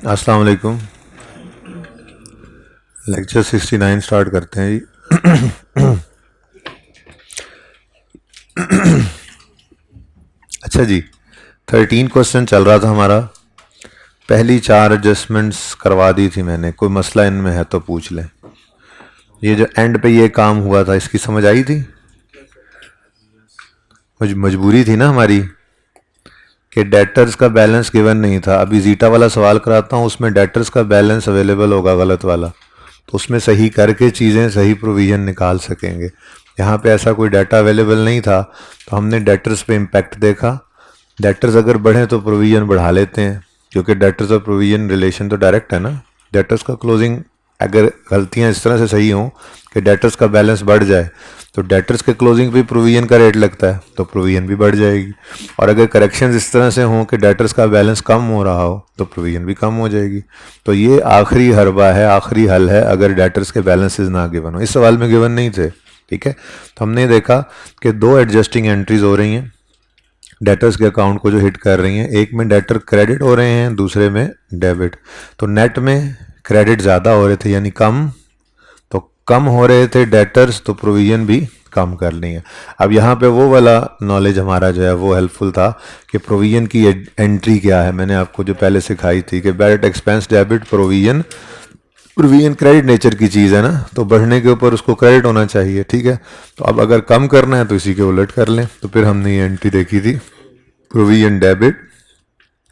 अस्सलाम वालेकुम। Lecture 69 start करते हैं जी। अच्छा जी, 13 क्वेश्चन चल रहा था हमारा। पहली 4 एडजस्टमेंट्स करवा दी थी मैंने, कोई मसला इनमें है तो पूछ लें। ये जो एंड पे ये काम हुआ था, इसकी समझ आई थी? मजबूरी थी ना हमारी कि डेटर्स का बैलेंस गिवन नहीं था। अभी जीटा वाला सवाल कराता हूँ, उसमें डेटर्स का बैलेंस अवेलेबल होगा गलत वाला, तो उसमें सही करके चीज़ें सही प्रोविज़न निकाल सकेंगे। यहाँ पे ऐसा कोई डाटा अवेलेबल नहीं था, तो हमने डेटर्स पे इम्पैक्ट देखा। डेटर्स अगर बढ़े तो प्रोविज़न बढ़ा लेते हैं, क्योंकि डेटर्स और प्रोविज़न रिलेशन तो डायरेक्ट है ना। डेटर्स का क्लोजिंग अगर गलतियाँ इस तरह से सही हों कि डेटर्स का बैलेंस बढ़ जाए, तो डेटर्स के क्लोजिंग पे प्रोविज़न का रेट लगता है, तो प्रोविज़न भी बढ़ जाएगी। और अगर करेक्शंस इस तरह से हों कि डेटर्स का बैलेंस कम हो रहा हो, तो प्रोविज़न भी कम हो जाएगी। तो ये आखिरी हरबा है, आखिरी हल है अगर डेटर्स के बैलेंसेस ना गिवन हो। इस सवाल में गिवन नहीं थे, ठीक है। तो हमने देखा कि 2 एडजस्टिंग एंट्रीज हो रही हैं डेटर्स के अकाउंट को जो हिट कर रही हैं। एक में डेटर क्रेडिट हो रहे हैं, दूसरे में डेबिट। तो नेट में क्रेडिट ज़्यादा हो रहे थे यानी कम, तो कम हो रहे थे डेटर्स, तो प्रोविज़न भी कम कर ली है। अब यहाँ पे वो वाला नॉलेज हमारा जो है वो हेल्पफुल था कि प्रोविज़न की एंट्री क्या है। मैंने आपको जो पहले सिखाई थी कि ballot expense debit provision. Provision credit nature की चीज़ है ना, तो बढ़ने के ऊपर उसको क्रेडिट होना चाहिए, ठीक है। तो अब अगर कम करना है तो इसी के उलट कर लें। तो फिर हमने ये एंट्री देखी थी प्रोविज़न डेबिट,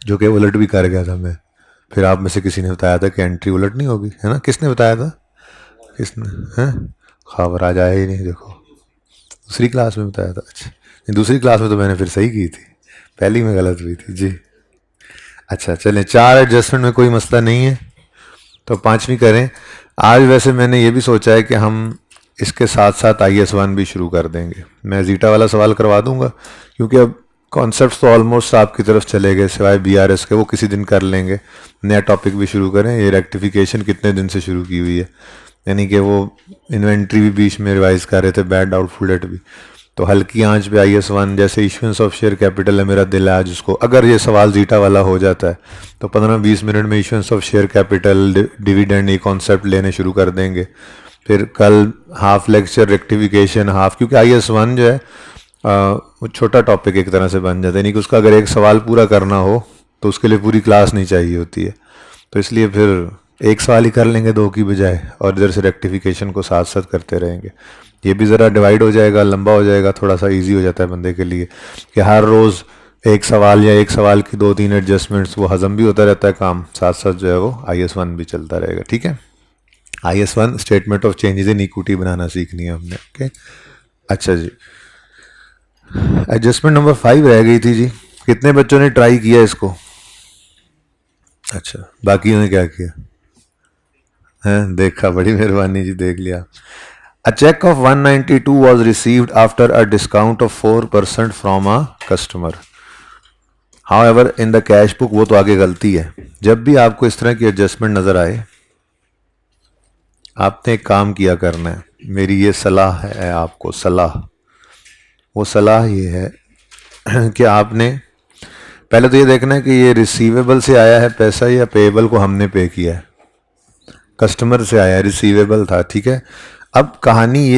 जो कि उलट भी कर गया था मैं। फिर आप में से किसी ने बताया था कि एंट्री उलट नहीं होगी, है ना? किसने बताया था? किसने? हैं? खबर आज आया ही नहीं, देखो दूसरी क्लास में बताया था। अच्छा, नहीं दूसरी क्लास में तो मैंने फिर सही की थी, पहली में गलत हुई थी जी। अच्छा चलें, 4 एडजस्टमेंट में कोई मसला नहीं है, तो 5वीं करें। आज वैसे मैंने ये भी सोचा है कि हम इसके साथ साथ IS1 भी शुरू कर देंगे। मैं जीटा वाला सवाल करवा दूंगा, क्योंकि अब कॉन्सेप्ट तो ऑलमोस्ट आपकी तरफ चले गए, सिवाय BRS के, वो किसी दिन कर लेंगे। नया टॉपिक भी शुरू करें। ये रेक्टिफिकेशन कितने दिन से शुरू की हुई है, यानी कि वो इन्वेंट्री भी बीच में रिवाइज कर रहे थे, बैड डाउटफुल डेट भी। तो हल्की आंच पे IS1, जैसे इशुएंस ऑफ शेयर कैपिटल है, मेरा दिल है आज उसको, अगर ये सवाल जीटा वाला हो जाता है तो 15-20 मिनट में issuance of share capital, dividend, ये कॉन्सेप्ट लेने शुरू कर देंगे। फिर कल हाफ लेक्चर रेक्टिफिकेशन हाफ, क्योंकि IS1 जो है वो छोटा टॉपिक एक तरह से बन जाता है, यानी कि उसका अगर एक सवाल पूरा करना हो तो उसके लिए पूरी क्लास नहीं चाहिए होती है। तो इसलिए फिर एक सवाल ही कर लेंगे 2 की बजाय, और इधर से रेक्टिफिकेशन को साथ साथ करते रहेंगे। ये भी ज़रा डिवाइड हो जाएगा, लंबा हो जाएगा, थोड़ा सा इजी हो जाता है बंदे के लिए कि हर रोज़ एक सवाल या एक सवाल की 2-3 एडजस्टमेंट्स, वो हजम भी होता रहता है काम, साथ साथ जो है वो IS1 भी चलता रहेगा, ठीक है। IS1 statement of changes in equity बनाना सीखनी है हमने, ओके। अच्छा जी, एडजस्टमेंट नंबर 5 रह गई थी जी। कितने बच्चों ने ट्राई किया इसको? अच्छा, बाकी ने क्या किया है? देखा, बड़ी मेहरबानी जी, देख लिया। A check of 192 was received after a discount of 4% from a customer. However, in the cash book, वो तो आगे गलती है। जब भी आपको इस तरह की एडजस्टमेंट नज़र आए, आपने एक काम किया करना है, मेरी ये सलाह है आपको, सलाह। वो सलाह ये है कि आपने पहले तो ये देखना है कि ये रिसीवेबल से आया है पैसा या पेएबल को हमने पे किया है। कस्टमर से आया, रिसीवेबल था, ठीक है। अब कहानी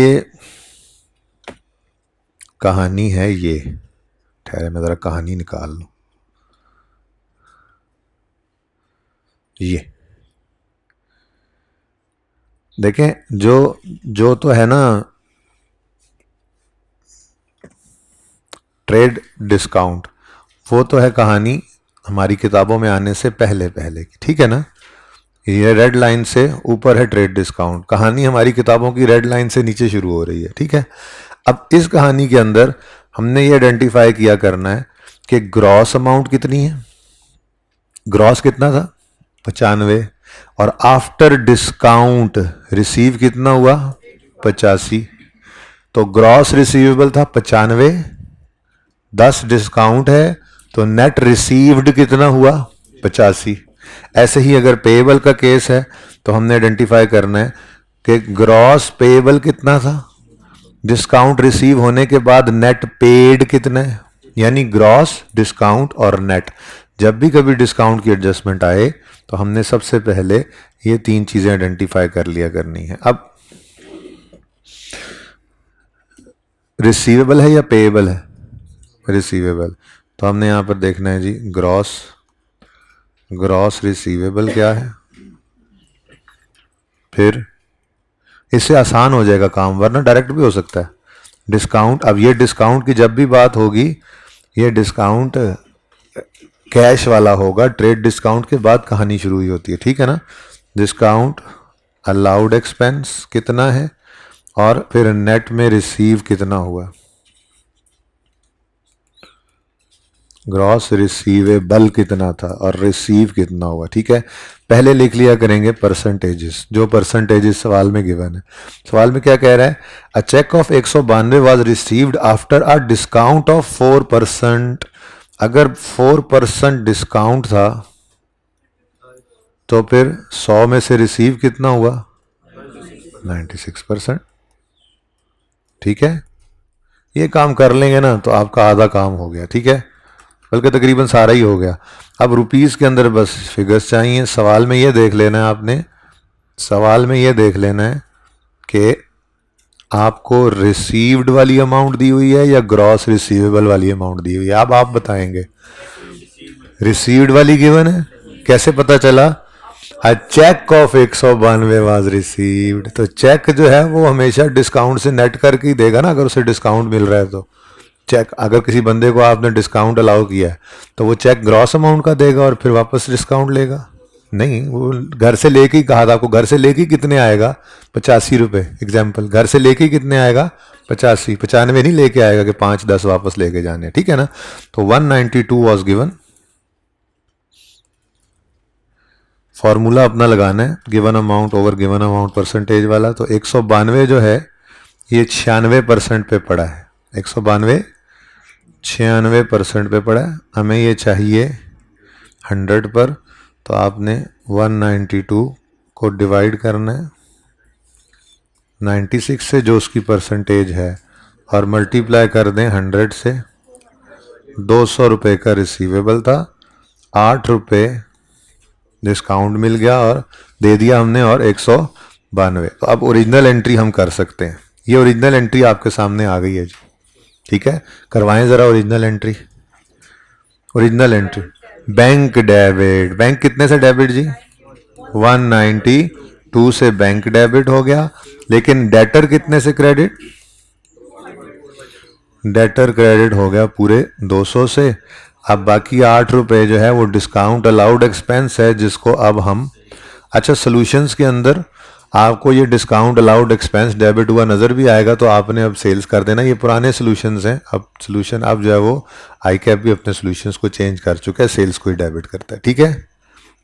है ये, ठहरे मैं ज़रा कहानी निकाल लूँ। ये देखें, जो तो है ना ट्रेड डिस्काउंट, वो तो है कहानी हमारी किताबों में आने से पहले पहले की, ठीक है ना। ये रेड लाइन से ऊपर है ट्रेड डिस्काउंट, कहानी हमारी किताबों की रेड लाइन से नीचे शुरू हो रही है, ठीक है। अब इस कहानी के अंदर हमने ये आइडेंटिफाई किया करना है कि ग्रॉस अमाउंट कितनी है। ग्रॉस कितना था? 95, और आफ्टर डिस्काउंट रिसीव कितना हुआ? 85। तो ग्रॉस रिसीवेबल था 95, 10 डिस्काउंट है, तो नेट रिसीव्ड कितना हुआ? 85। ऐसे ही अगर पेएबल का केस है तो हमने आइडेंटिफाई करना है कि ग्रॉस पेएबल कितना था, डिस्काउंट रिसीव होने के बाद नेट पेड कितना है, यानी ग्रॉस, डिस्काउंट और नेट। जब भी कभी डिस्काउंट की एडजस्टमेंट आए तो हमने सबसे पहले ये 3 चीज़ें आइडेंटिफाई कर लिया करनी है। अब रिसीवेबल है या पेएबल है? रिसीवेबल। तो हमने यहाँ पर देखना है जी ग्रॉस रिसीवेबल क्या है, फिर इससे आसान हो जाएगा काम, वरना डायरेक्ट भी हो सकता है डिस्काउंट। अब ये डिस्काउंट की जब भी बात होगी, ये डिस्काउंट कैश वाला होगा, ट्रेड डिस्काउंट के बाद कहानी शुरू हुई होती है, ठीक है ना। डिस्काउंट अलाउड एक्सपेंस कितना है और फिर नेट में रिसीव कितना हुआ, ग्रॉस रिसीवेबल कितना था और रिसीव कितना हुआ, ठीक है। पहले लिख लिया करेंगे परसेंटेजेस, जो परसेंटेजेस सवाल में गिवन है। सवाल में क्या कह रहा है, a cheque of 192 was received after a discount of 4%। अगर 4% डिस्काउंट था तो फिर 100 में से रिसीव कितना हुआ, 96%, ठीक है। ये काम कर लेंगे ना तो आपका आधा काम हो गया, ठीक है, बल्कि तकरीबन सारा ही हो गया। अब रुपीस के अंदर बस फिगर्स चाहिए। सवाल में ये देख लेना है आपने, सवाल में ये देख लेना है कि आपको रिसीव्ड वाली अमाउंट दी हुई है या ग्रॉस रिसीवेबल वाली अमाउंट दी हुई है। अब आप बताएंगे। रिसीव्ड वाली गिवन है, कैसे पता चला, अ चेक ऑफ 192 वाज रिसीव्ड। तो चेक जो है वो हमेशा डिस्काउंट से नेट करके ही देगा ना, अगर उसे डिस्काउंट मिल रहा है तो। चेक अगर किसी बंदे को आपने डिस्काउंट अलाउ किया है तो वो चेक ग्रॉस अमाउंट का देगा और फिर वापस डिस्काउंट लेगा नहीं। वो घर से लेके ही कहा था आपको, घर से लेके कितने आएगा, 85 रुपये एग्जाम्पल, घर से लेके कितने आएगा 85, 95 नहीं लेके आएगा कि 5-10 वापस लेके जाने, ठीक है ना। तो 192 वॉज गिवन। फॉर्मूला अपना लगाना है, given amount over given amount percentage वाला। तो 192 जो है ये 96% पे पड़ा है, 192 96% पे पड़ा है। हमें ये चाहिए 100 पर, तो आपने 192 को डिवाइड करना है 96 से जो उसकी परसेंटेज है और मल्टीप्लाई कर दें 100 से। 200 रुपये का रिसीवेबल था, 8 रुपये डिस्काउंट मिल गया और दे दिया हमने, और 192। तो अब ओरिजिनल एंट्री हम कर सकते हैं। ये ओरिजिनल एंट्री आपके सामने आ गई है जी, ठीक है। करवाएं ज़रा original entry. Original entry bank debit, bank कितने से डेबिट जी, 192 से बैंक डेबिट हो गया, लेकिन डेटर कितने से क्रेडिट, डेटर क्रेडिट हो गया पूरे 200 से। अब बाकी 8 रुपये जो है वो डिस्काउंट अलाउड एक्सपेंस है, जिसको अब हम, अच्छा सॉल्यूशंस के अंदर आपको ये डिस्काउंट अलाउड एक्सपेंस डेबिट हुआ नज़र भी आएगा, तो आपने अब सेल्स कर देना। ये पुराने सॉल्यूशंस हैं, अब सॉल्यूशन अब जो है वो आई कैप भी अपने सॉल्यूशंस को चेंज कर चुका है, सेल्स को ही डेबिट करता है, ठीक है।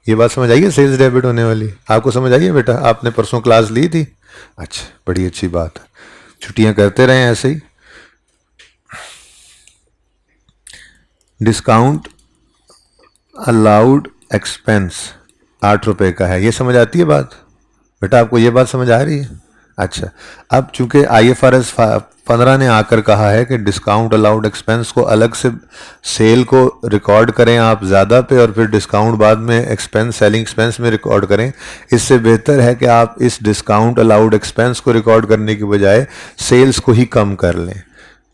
ये बात समझ आई है, सेल्स डेबिट होने वाली आपको समझ आई है बेटा, आपने परसों क्लास ली थी। अच्छा, बड़ी अच्छी बात है, छुट्टियाँ करते रहें ऐसे ही। डिस्काउंट अलाउड एक्सपेंस 8 रुपये का है, ये समझ आती है बात बेटा, आपको ये बात समझ आ रही है। अच्छा, अब चूंकि IFRS 15 ने आकर कहा है कि डिस्काउंट अलाउड एक्सपेंस को अलग से सेल को रिकॉर्ड करें आप ज़्यादा पे, और फिर डिस्काउंट बाद में एक्सपेंस सेलिंग एक्सपेंस में रिकॉर्ड करें, इससे बेहतर है कि आप इस डिस्काउंट अलाउड एक्सपेंस को रिकॉर्ड करने की बजाय सेल्स को ही कम कर लें।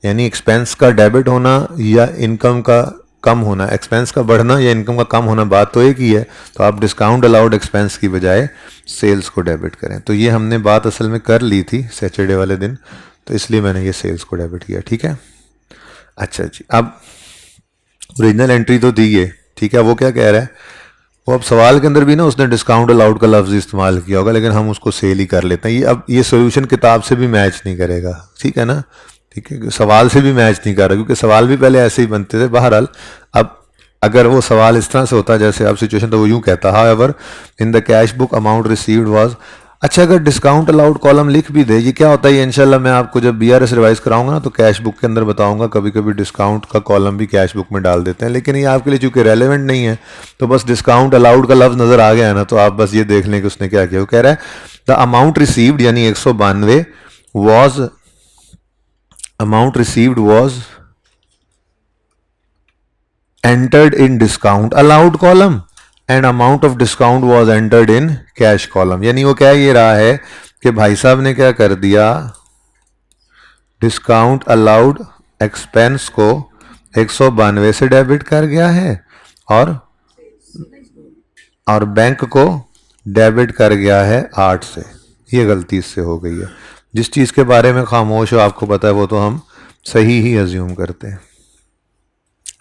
यानी एक्सपेंस का डेबिट होना या इनकम का कम होना, एक्सपेंस का बढ़ना या इनकम का कम होना, बात तो एक ही है। तो आप डिस्काउंट अलाउड एक्सपेंस की बजाय सेल्स को डेबिट करें। तो ये हमने बात असल में कर ली थी सैटरडे वाले दिन, तो इसलिए मैंने ये सेल्स को डेबिट किया, ठीक है। अच्छा जी, अब ओरिजिनल एंट्री तो दी है, ठीक है। वो क्या कह रहा है, वो अब सवाल के अंदर भी ना उसने डिस्काउंट अलाउड का लफ्ज़ इस्तेमाल किया होगा, लेकिन हम उसको सेल ही कर लेते हैं। ये अब ये सोल्यूशन किताब से भी मैच नहीं करेगा, ठीक है ना, ठीक है, सवाल से भी मैच नहीं कर रहा, क्योंकि सवाल भी पहले ऐसे ही बनते थे। बहरहाल अब अगर वो सवाल इस तरह से होता जैसे अब सिचुएशन, तो वो यूँ कहता, however in the cash book amount received was. अच्छा, अगर डिस्काउंट अलाउड कॉलम लिख भी दे, ये क्या होता है, ये इंशाल्लाह मैं आपको जब BRS रिवाइज कराऊंगा ना तो कैश बुक के अंदर बताऊंगा। कभी कभी डिस्काउंट का कॉलम भी कैश बुक में डाल देते हैं, लेकिन ये आपके लिए चूंकि रेलेवेंट नहीं है, तो बस डिस्काउंट अलाउड का लफ्ज़ नज़र आ गया है ना, तो आप बस ये देख लें कि उसने क्या किया। वो कह रहा है द अमाउंट रिसीव्ड यानी 192 was, amount received was entered in discount allowed column and amount of discount was entered in cash column। यानी वो क्या ये रहा है कि भाई साहब ने क्या कर दिया, डिस्काउंट अलाउड एक्सपेंस को 192 से डेबिट कर गया है और बैंक को डेबिट कर गया है 8 से। ये गलती इससे हो गई है। जिस चीज़ के बारे में खामोश हो आपको पता है वो तो हम सही ही अज्यूम करते हैं।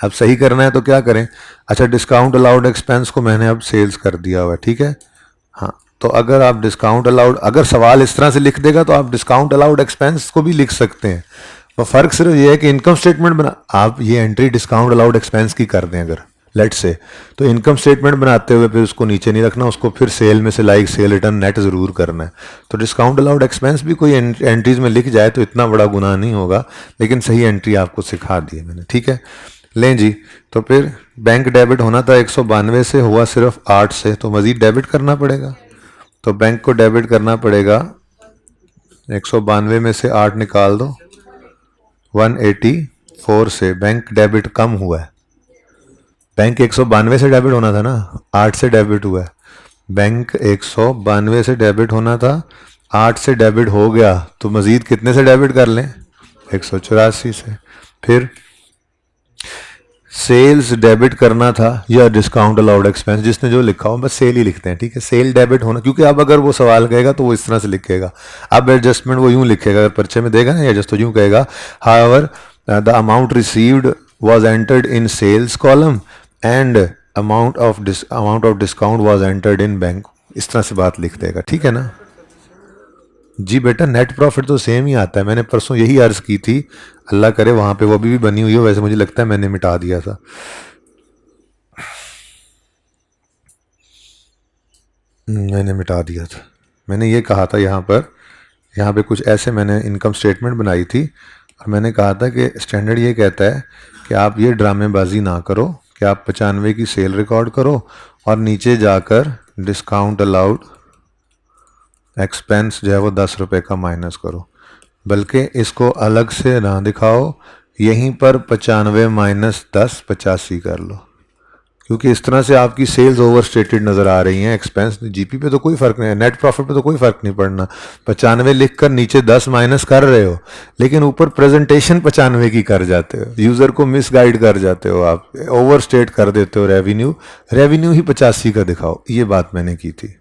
अब सही करना है तो क्या करें, अच्छा डिस्काउंट अलाउड एक्सपेंस को मैंने अब सेल्स कर दिया हुआ है, ठीक है। हाँ, तो अगर आप डिस्काउंट अलाउड, अगर सवाल इस तरह से लिख देगा तो आप डिस्काउंट अलाउड एक्सपेंस को भी लिख सकते हैं। वो फ़र्क सिर्फ ये है कि इनकम स्टेटमेंट बना, आप ये एंट्री डिस्काउंट अलाउड एक्सपेंस की कर दें अगर लेट से, तो इनकम स्टेटमेंट बनाते हुए फिर उसको नीचे नहीं रखना, उसको फिर सेल में से लाइक सेल रिटर्न नेट ज़रूर करना है। तो डिस्काउंट अलाउड एक्सपेंस भी कोई एंट्रीज में लिख जाए तो इतना बड़ा गुनाह नहीं होगा, लेकिन सही एंट्री आपको सिखा दी है मैंने, ठीक है। लें जी, तो फिर बैंक डेबिट होना था 192 से, हुआ सिर्फ 8 से, तो मज़ीद डेबिट करना पड़ेगा। तो बैंक को डेबिट करना पड़ेगा 192 में से 8 निकाल दो, 184 से बैंक डेबिट कम हुआ है। बैंक 192 से डेबिट होना था ना, 8 से डेबिट हुआ है। बैंक 192 से डेबिट होना था, 8 से डेबिट हो गया, तो मज़ीद कितने से डेबिट कर लें, 184 से। फिर सेल्स डेबिट करना था या डिस्काउंट अलाउड एक्सपेंस, जिसने जो लिखा हो बस सेल ही लिखते हैं, ठीक है। सेल डेबिट होना, क्योंकि अब अगर वो सवाल कहेगा तो वो इस तरह से लिखेगा। अब एडजस्टमेंट वो यूं लिखेगा, अगर पर्चे में देगा ना एडजस्ट तो यूं कहेगा, however the amount received was entered in sales column and amount of discount was entered in bank. इस तरह से बात लिख देगा, ठीक है ना जी। बेटा नेट प्रॉफिट तो सेम ही आता है, मैंने परसों यही अर्ज की थी, अल्लाह करे वहां पे वो भी बनी हुई हो, वैसे मुझे लगता है मैंने मिटा दिया था। मैंने मिटा दिया था, मैंने ये कहा था यहाँ पे कुछ ऐसे मैंने इनकम स्टेटमेंट बनाई थी और मैंने कहा था कि स्टैंडर्ड ये कहता है कि आप ये ड्रामेबाजी ना करो कि आप 95 की सेल रिकॉर्ड करो और नीचे जाकर डिस्काउंट अलाउड एक्सपेंस जो है वो 10 रुपये का माइनस करो, बल्कि इसको अलग से ना दिखाओ, यहीं पर 95 माइनस 10 85 कर लो, क्योंकि इस तरह से आपकी सेल्स ओवर स्टेटेड नज़र आ रही हैं। एक्सपेंस जीपी पे तो कोई फ़र्क नहीं है, नेट प्रॉफिट पे तो कोई फ़र्क नहीं पड़ना। 95 लिख कर नीचे 10 माइनस कर रहे हो, लेकिन ऊपर प्रेजेंटेशन 95 की कर जाते हो, यूज़र को मिसगाइड कर जाते हो, आप ओवर स्टेट कर देते हो। रेवेन्यू ही 85 का दिखाओ, ये बात मैंने की थी,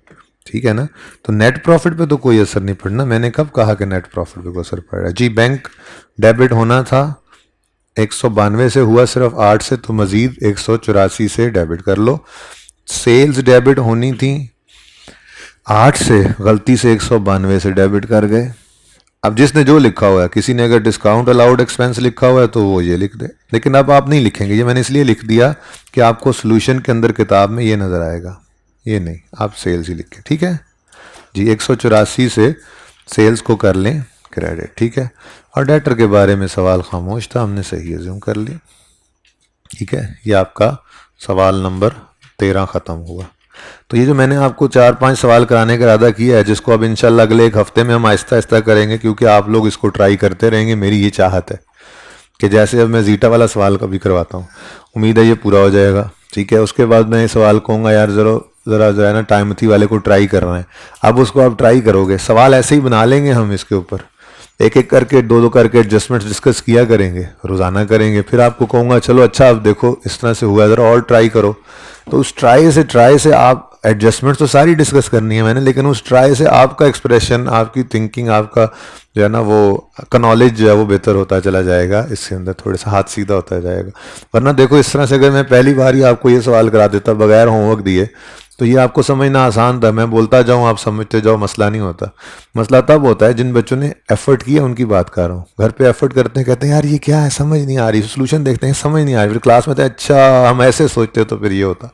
ठीक है ना। तो नेट प्रॉफिट पे तो कोई असर नहीं पड़ना। मैंने कब कहा कि नेट प्रॉफिट पे कोई असर पड़ रहा है जी। बैंक डेबिट होना था 192 से, हुआ सिर्फ 8 से, तो मज़ीद 184 से डेबिट कर लो। सेल्स डेबिट होनी थी 8 से, गलती से 192 से डेबिट कर गए। अब जिसने जो लिखा हुआ है, किसी ने अगर डिस्काउंट अलाउड एक्सपेंस लिखा हुआ है तो वो ये लिख दे, लेकिन अब आप नहीं लिखेंगे, ये मैंने इसलिए लिख दिया कि आपको सोल्यूशन के अंदर किताब में ये नज़र आएगा, ये नहीं, आप सेल्स ही लिखें, ठीक है जी। 184 से सेल्स को कर लें क्रेडिट, ठीक है। और डेटर के बारे में सवाल खामोश था, हमने सही अज्यूम कर लिया, ठीक है। ये आपका सवाल नंबर 13 ख़त्म हुआ। तो ये जो मैंने आपको 4-5 सवाल कराने का इरादा किया है, जिसको अब इंशाल्लाह अगले एक हफ्ते में हम आहिस्ता आहिस्ता करेंगे, क्योंकि आप लोग इसको ट्राई करते रहेंगे, मेरी ये चाहत है कि जैसे अब मैं जीटा वाला सवाल कभी करवाता हूँ, उम्मीद है ये पूरा हो जाएगा, ठीक है। उसके बाद मैं ये सवाल कहूँगा यार ज़रा जो है ना टाइमथी वाले को ट्राई करना है, अब उसको आप ट्राई करोगे, सवाल ऐसे ही बना लेंगे हम, इसके ऊपर एक एक करके 2-2 करके एडजस्टमेंट्स डिस्कस किया करेंगे, रोज़ाना करेंगे। फिर आपको कहूँगा चलो अच्छा अब देखो इस तरह से हुआ, ज़रा और ट्राई करो। तो उस ट्राई से आप एडजस्टमेंट तो सारी डिस्कस करनी है मैंने, लेकिन उस ट्राई से आपका एक्सप्रेशन, आपकी थिंकिंग, आपका जो है ना वो का नॉलेज जो है वो बेहतर होता चला जाएगा, इसके अंदर थोड़ा सा हाथ सीधा होता जाएगा। वरना देखो इस तरह से अगर मैं पहली बार ही आपको ये सवाल करा देता बगैर होमवर्क दिए, तो ये आपको समझना आसान था, मैं बोलता जाऊँ आप समझते जाओ, मसला नहीं होता। मसला तब होता है जिन बच्चों ने एफर्ट किया, उनकी बात कर रहा हूँ। घर पे एफर्ट करते हैं, कहते हैं यार ये क्या है, समझ नहीं आ रही, सोल्यूशन देखते हैं समझ नहीं आ रही, फिर क्लास में तो अच्छा हम ऐसे सोचते तो फिर ये होता,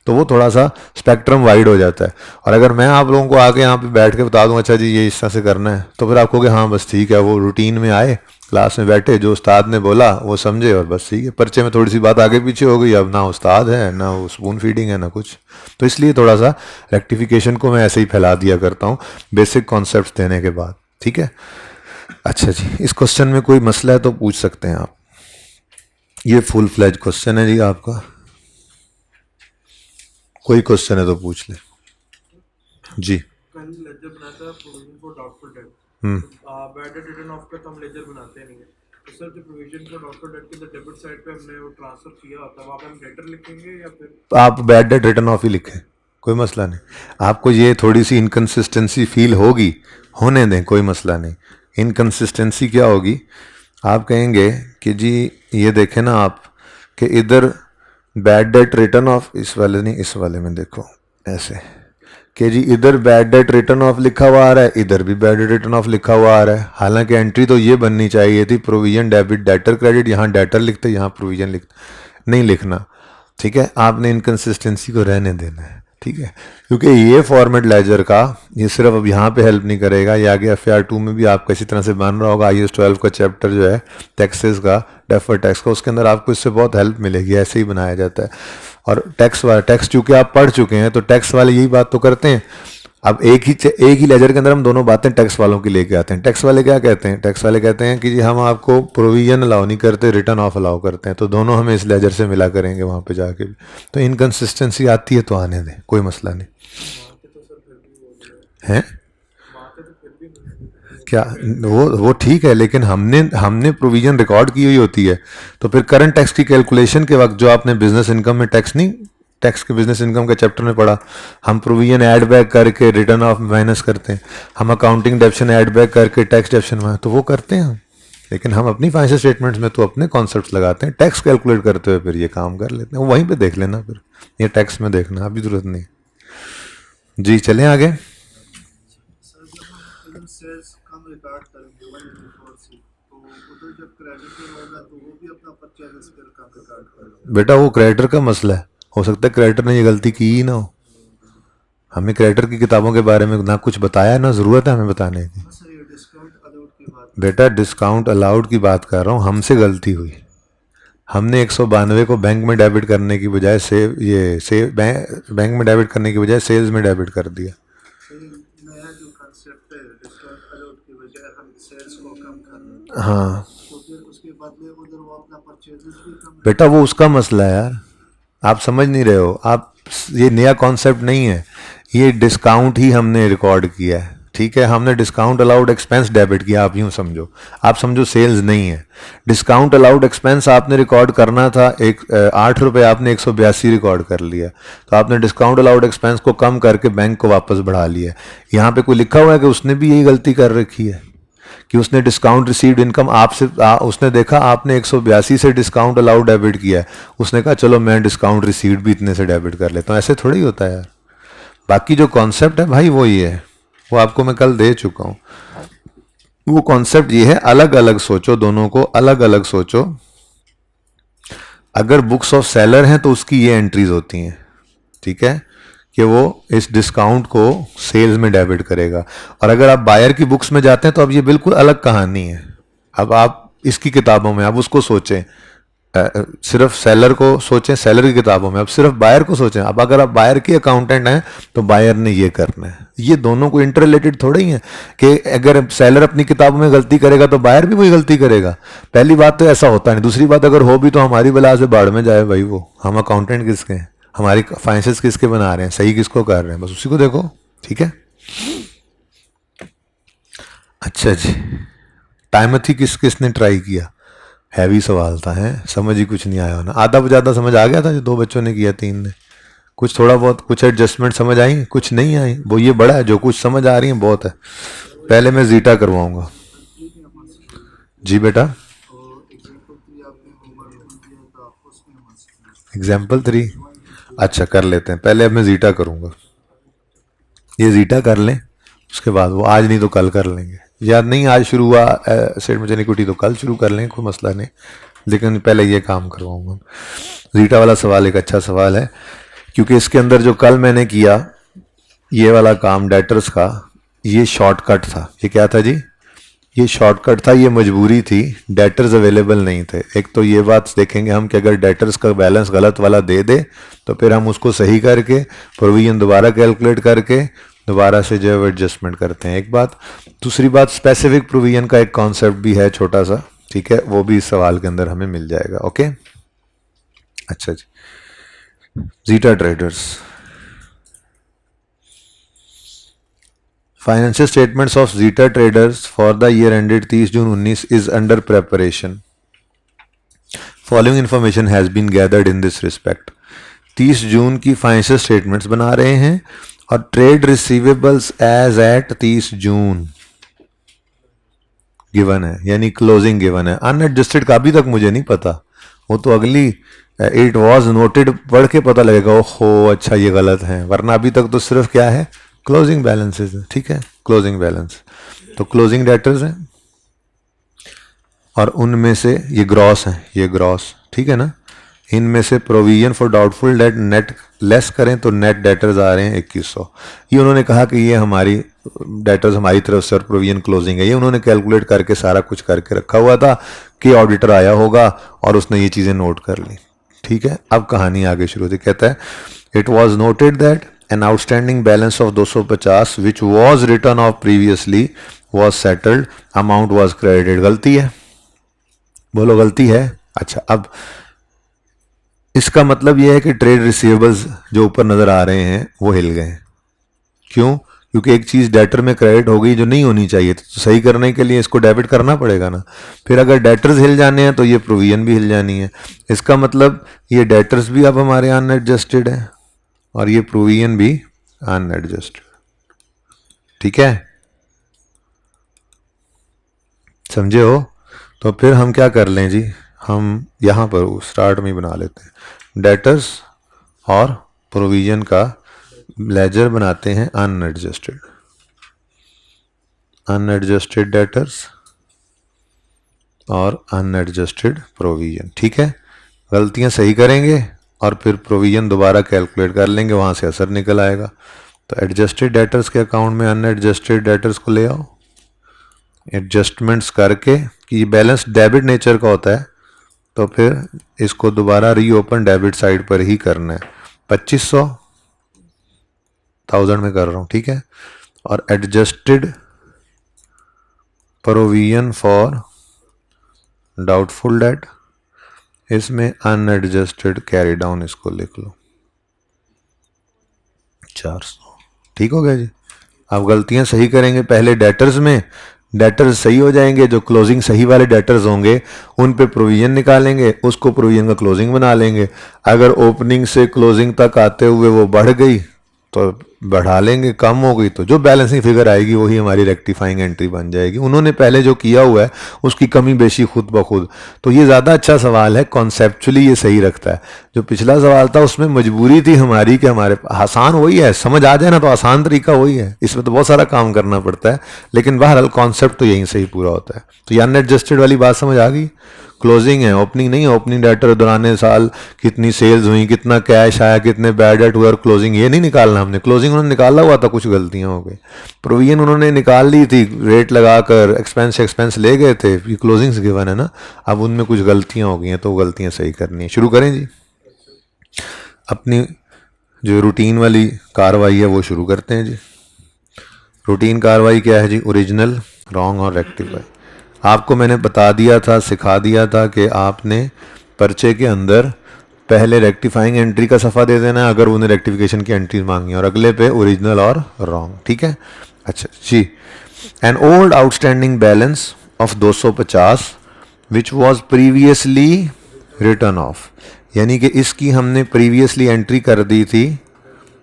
तो वो थोड़ा सा स्पेक्ट्रम वाइड हो जाता है। और अगर मैं आप लोगों को आके यहाँ पे बैठ के बता दूँ अच्छा जी ये इस तरह से करना है, तो फिर आप कहोगे हाँ बस ठीक है, वो रूटीन में आए, क्लास में बैठे, जो उस्ताद ने बोला वो समझे और बस ठीक है। पर्चे में थोड़ी सी बात आगे पीछे हो गई, अब ना उस्ताद है ना वो स्पून फीडिंग है ना कुछ, तो इसलिए थोड़ा सा रेक्टिफिकेशन को मैं ऐसे ही फैला दिया करता हूँ बेसिक कॉन्सेप्ट देने के बाद, ठीक है। अच्छा जी, इस क्वेश्चन में कोई मसला है तो पूछ सकते हैं आप। ये फुल फ्लैज क्वेश्चन है जी आपका, कोई क्वेश्चन है तो पूछ ले जी। कल लेजर बनाता है provision for doubtful date, bad debt written of का तो हम लेजर बनाते नहीं है, तो सर जो प्रोविजन फॉर डाउटफुल डेट की डेबिट साइड पे हमने वो ट्रांसफर किया होता है वहाँ पे हम डेटर लिखेंगे या फिर आप बैड डेट रिटर्न ऑफ ही लिखें, कोई मसला नहीं। आपको ये थोड़ी सी इनकन्सिस्टेंसी फील होगी, होने दें, कोई मसला नहीं। इनकन्सिस्टेंसी क्या होगी, आप कहेंगे कि जी ये देखें ना आप कि इधर बैड डेट रिटर्न ऑफ, इस वाले नहीं, इस वाले में देखो ऐसे कि जी इधर बैड डेट रिटर्न ऑफ लिखा हुआ आ रहा है, इधर भी बैड डेट रिटर्न ऑफ लिखा हुआ आ रहा है। हालांकि एंट्री तो ये बननी चाहिए थी प्रोविजन डेबिट डेटर क्रेडिट, यहाँ डेटर लिखते यहाँ प्रोविजन लिखते, नहीं लिखना, ठीक है। आपने इनकन्सिस्टेंसी को रहने देना है, ठीक है, क्योंकि ये फॉर्मेट लेजर का ये सिर्फ अब यहाँ पे हेल्प नहीं करेगा, ये आगे FR2 में भी आपको इसी तरह से बन रहा होगा। IAS 12 का चैप्टर जो है टैक्सेस का, डेफर टैक्स का, उसके अंदर आपको इससे बहुत हेल्प मिलेगी, ऐसे ही बनाया जाता है। और टैक्स चूँकि आप पढ़ चुके हैं तो टैक्स वाले यही बात तो करते हैं। अब एक ही लेजर के अंदर हम दोनों बातें टैक्स वालों की लेके आते हैं। टैक्स वाले क्या कहते हैं, टैक्स वाले कहते हैं कि जी हम आपको प्रोविजन अलाउ नहीं करते, रिटर्न ऑफ अलाउ करते हैं, तो दोनों हमें इस लेजर से मिला करेंगे वहाँ पे जाके भी। तो इनकन्सिस्टेंसी आती है तो आने दें, कोई मसला नहीं है। क्या वो ठीक है, लेकिन हमने प्रोविजन रिकॉर्ड की हुई होती है, तो फिर करंट टैक्स की कैलकुलेशन के वक्त जो आपने बिजनेस इनकम में टैक्स नहीं, टैक्स के बिजनेस इनकम के चैप्टर में पढ़ा, हम प्रोविजन ऐड बैक करके रिटर्न ऑफ माइनस करते हैं, हम अकाउंटिंग डेप्शन ऐड बैक करके टैक्स डेप्शन में, तो वो करते हैं हम। लेकिन हम अपनी फाइनेंशियल स्टेटमेंट्स में तो अपने कॉन्सेप्ट्स लगाते हैं, टैक्स कैलकुलेट करते हुए फिर ये काम कर लेते हैं, वहीं पे देख लेना, फिर ये टैक्स में देखना अभी जरूरत नहीं जी। चलें आगे। सर जब हम इधर सेल्स कम रिकॉर्ड करेंगे 184 से, तो उधर जब क्रेडिट होगा तो वो भी अपना परचेज बिल का रिकॉर्ड करेगा। बेटा वो क्रेडिटर का मसला है, हो सकता है क्रेडिटर ने ये गलती की ही ना हो। हमें क्रेडिटर की किताबों के बारे में ना कुछ बताया ना ज़रूरत है हमें बताने की। सर ये डिस्काउंट अलाउड की बात, बेटा डिस्काउंट अलाउड की बात कर रहा हूँ, हमसे गलती हुई, हमने 192 को बैंक में डेबिट करने की बजाय बैंक में डेबिट करने की बजाय सेल्स में डेबिट कर दिया। नया जो कंसेप्ट है डिस्काउंट अलाउड की बजाय हम सेल्स को कम कर रहे हैं, हाँ तो फिर उसके बदले उधर वो अपना परचेजेस भी कम। बेटा वो उसका मसला है यार, आप समझ नहीं रहे हो आप, ये नया कॉन्सेप्ट नहीं है, ये डिस्काउंट ही हमने रिकॉर्ड किया है, ठीक है। हमने डिस्काउंट अलाउड एक्सपेंस डेबिट किया, आप यूँ समझो, आप समझो सेल्स नहीं है। डिस्काउंट अलाउड एक्सपेंस आपने रिकॉर्ड करना था, 8 रुपये आपने 182 रिकॉर्ड कर लिया, तो आपने डिस्काउंट अलाउड एक्सपेंस को कम करके बैंक को वापस बढ़ा लिया। यहाँ पे कोई लिखा हुआ है कि उसने भी यही गलती कर रखी है कि उसने डिस्काउंट रिसीव्ड इनकम आपसे उसने देखा आपने 182 से डिस्काउंट अलाउड डेबिट किया है, उसने कहा चलो मैं डिस्काउंट रिसीव्ड भी इतने से डेबिट कर लेता हूँ। ऐसे थोड़ी होता है यार। बाकी जो कॉन्सेप्ट है भाई वो ये है, वो आपको मैं कल दे चुका हूँ। वो कॉन्सेप्ट ये है, अलग अलग सोचो, दोनों को अलग अलग सोचो। अगर बुक्स ऑफ सेलर हैं तो उसकी ये एंट्रीज होती हैं, ठीक है, कि वो इस डिस्काउंट को सेल्स में डेबिट करेगा। और अगर आप बायर की बुक्स में जाते हैं तो अब ये बिल्कुल अलग कहानी है। अब आप इसकी किताबों में आप उसको सोचें, सिर्फ सेलर को सोचें सेलर की किताबों में, अब सिर्फ बायर को सोचें। अब अगर आप बायर के अकाउंटेंट हैं तो बायर ने ये करना है, ये दोनों को इंटर रिलेटेड थोड़ा ही है कि अगर सेलर अपनी किताबों में गलती करेगा तो बायर भी वही गलती करेगा। पहली बात तो ऐसा होता नहीं, दूसरी बात अगर हो भी तो हमारी बला से बाढ़ में जाए भाई, वो हम अकाउंटेंट किसके हैं, हमारी फाइनेंसेस किसके बना रहे हैं, सही किसको कर रहे हैं, बस उसी को देखो, ठीक है। अच्छा जी, टाइमथी किसने ट्राई किया, हैवी सवाल था, है समझ ही कुछ नहीं आया होना, आधा ज़्यादा समझ आ गया था जो 2 बच्चों ने किया, 3 ने कुछ थोड़ा बहुत कुछ एडजस्टमेंट समझ आई, कुछ नहीं आई, वो ये बड़ा है, जो कुछ समझ आ रही है बहुत है। पहले मैं जीटा करवाऊंगा जी बेटा। एग्जाम्पल 3 अच्छा कर लेते हैं, पहले अब मैं जीटा करूंगा, ये जीटा कर लें, उसके बाद वो आज नहीं तो कल कर लेंगे, याद नहीं आज शुरू हुआ स्टेटमेंट ऑफ इक्विटी तो कल शुरू कर लेंगे, कोई मसला नहीं, लेकिन पहले ये काम करवाऊंगा। जीटा वाला सवाल एक अच्छा सवाल है, क्योंकि इसके अंदर जो कल मैंने किया ये वाला काम डेटर्स का, ये शॉर्टकट था। ये क्या था जी, ये शॉर्टकट था, ये मजबूरी थी, डेटर्स अवेलेबल नहीं थे। एक तो ये बात देखेंगे हम कि अगर डेटर्स का बैलेंस गलत वाला दे दे तो फिर हम उसको सही करके प्रोविजन दोबारा कैलकुलेट करके दोबारा से जो है एडजस्टमेंट करते हैं, एक बात। दूसरी बात स्पेसिफिक प्रोविजन का एक कॉन्सेप्ट भी है छोटा सा, ठीक है, वो भी इस सवाल के अंदर हमें मिल जाएगा। ओके। अच्छा जी, Zeta traders, financial statements of Zeta traders for the year ended 30 June 19 is under preparation. Following information has been gathered in this respect. 30 जून की फाइनेंशियल स्टेटमेंट्स बना रहे हैं और trade receivables as at 30 June given है, यानी closing given है. Unadjusted का अभी तक मुझे नहीं पता, वो तो अगली इट वॉज नोटेड पढ़ के पता लगेगा. ओहो अच्छा ये गलत है, वरना अभी तक तो सिर्फ क्या है, क्लोजिंग बैलेंसेस है. ठीक है, क्लोजिंग बैलेंस तो क्लोजिंग डेटर्स हैं और उनमें से ये ग्रॉस है, ये ग्रॉस. ठीक है ना, इनमें से provision for doubtful date net less करें तो नेट डेटर्स आ रहे हैं 2100. ये उन्होंने कहा कि ये हमारी डेटर्स हमारी तरफ से और प्रोविजन क्लोजिंग है. ये उन्होंने कैलकुलेट करके सारा कुछ करके रखा हुआ था कि ऑडिटर आया होगा और उसने ये चीज़ें नोट कर ली. ठीक है, अब कहानी आगे शुरू होती. कहता है it was noted that an outstanding balance of 250 which was return of previously was settled, amount was credited. गलती है, बोलो गलती है. अच्छा, अब इसका मतलब यह है कि ट्रेड रिसीवेबल्स जो ऊपर नजर आ रहे हैं वो हिल गए. क्यों? क्योंकि एक चीज डेटर में क्रेडिट हो गई जो नहीं होनी चाहिए, तो सही करने के लिए इसको डेबिट करना पड़ेगा ना. फिर अगर डेटर्स हिल जाने हैं तो ये प्रोविजन भी हिल जानी है. इसका मतलब ये डेटर्स भी अब हमारे अनएडजस्टेड है और ये प्रोविजन भी अनएडजस्टेड. ठीक है, समझे हो? तो फिर हम क्या कर लें जी, हम यहाँ पर स्टार्ट में बना लेते हैं डेटर्स और प्रोविजन का लेजर बनाते हैं अनएडजस्टेड. अनएडजस्टेड डेटर्स और अनएडजस्टेड प्रोविजन. ठीक है, गलतियां सही करेंगे और फिर प्रोविजन दोबारा कैलकुलेट कर लेंगे, वहाँ से असर निकल आएगा. तो एडजस्टेड डेटर्स के अकाउंट में अनएडजस्टेड डेटर्स को ले आओ, एडजस्टमेंट्स करके कि बैलेंस डेबिट नेचर का होता है तो फिर इसको दोबारा रीओपन डेबिट साइड पर ही करना है. 2500 में कर रहा हूँ. ठीक है, और adjusted provision for doubtful date, इसमें अनएडजस्टेड कैरी डाउन इसको लिख लो 400. ठीक हो गया जी. अब गलतियां सही करेंगे, पहले डेटर्स में डेटर्स सही हो जाएंगे, जो क्लोजिंग सही वाले डेटर्स होंगे उन पे प्रोविजन निकालेंगे, उसको प्रोविजन का क्लोजिंग बना लेंगे. अगर ओपनिंग से क्लोजिंग तक आते हुए वो बढ़ गई तो बढ़ा लेंगे, कम हो गई तो जो बैलेंसिंग फिगर आएगी वही हमारी रेक्टिफाइंग एंट्री बन जाएगी. उन्होंने पहले जो किया हुआ है उसकी कमी बेशी खुद ब खुद. तो ये ज़्यादा अच्छा सवाल है, कॉन्सेप्चुअली ये सही रखता है. जो पिछला सवाल था उसमें मजबूरी थी हमारी कि हमारे आसान वही है, समझ आ जाए ना तो आसान तरीका वही है, इसमें तो बहुत सारा काम करना पड़ता है, लेकिन बहरहाल कॉन्सेप्ट तो यहीं से ही पूरा होता है. तो ये अनएडजस्टेड वाली बात समझ आ गई. क्लोजिंग है, ओपनिंग नहीं है. ओपनिंग डेटर दौरान साल कितनी सेल्स हुई, कितना कैश आया, कितने बैड डेट हुए, और क्लोजिंग ये नहीं निकालना हमने. क्लोजिंग उन्होंने निकाला हुआ था, कुछ गलतियां हो गई. प्रोविजन उन्होंने निकाल ली थी, रेट लगाकर एक्सपेंस ले गए थे, ये क्लोजिंग से गिवन है ना. अब उनमें कुछ गलतियां हो गई हैं तो गलतियां सही करनी है. शुरू करें जी, अपनी जो रूटीन वाली कार्रवाई है वो शुरू करते हैं जी. रूटीन कार्रवाई क्या है जी? ओरिजिनल, रॉन्ग और रेक्टिफाई. आपको मैंने बता दिया था, सिखा दिया था कि आपने पर्चे के अंदर पहले रेक्टिफाइंग एंट्री का सफ़ा दे देना है अगर उन्हें रेक्टिफिकेशन की एंट्रीज मांगी, और अगले पे ओरिजिनल और रॉन्ग. ठीक है, अच्छा जी. An old outstanding balance of 250 which was previously written off, यानी कि इसकी हमने प्रीवियसली एंट्री कर दी थी.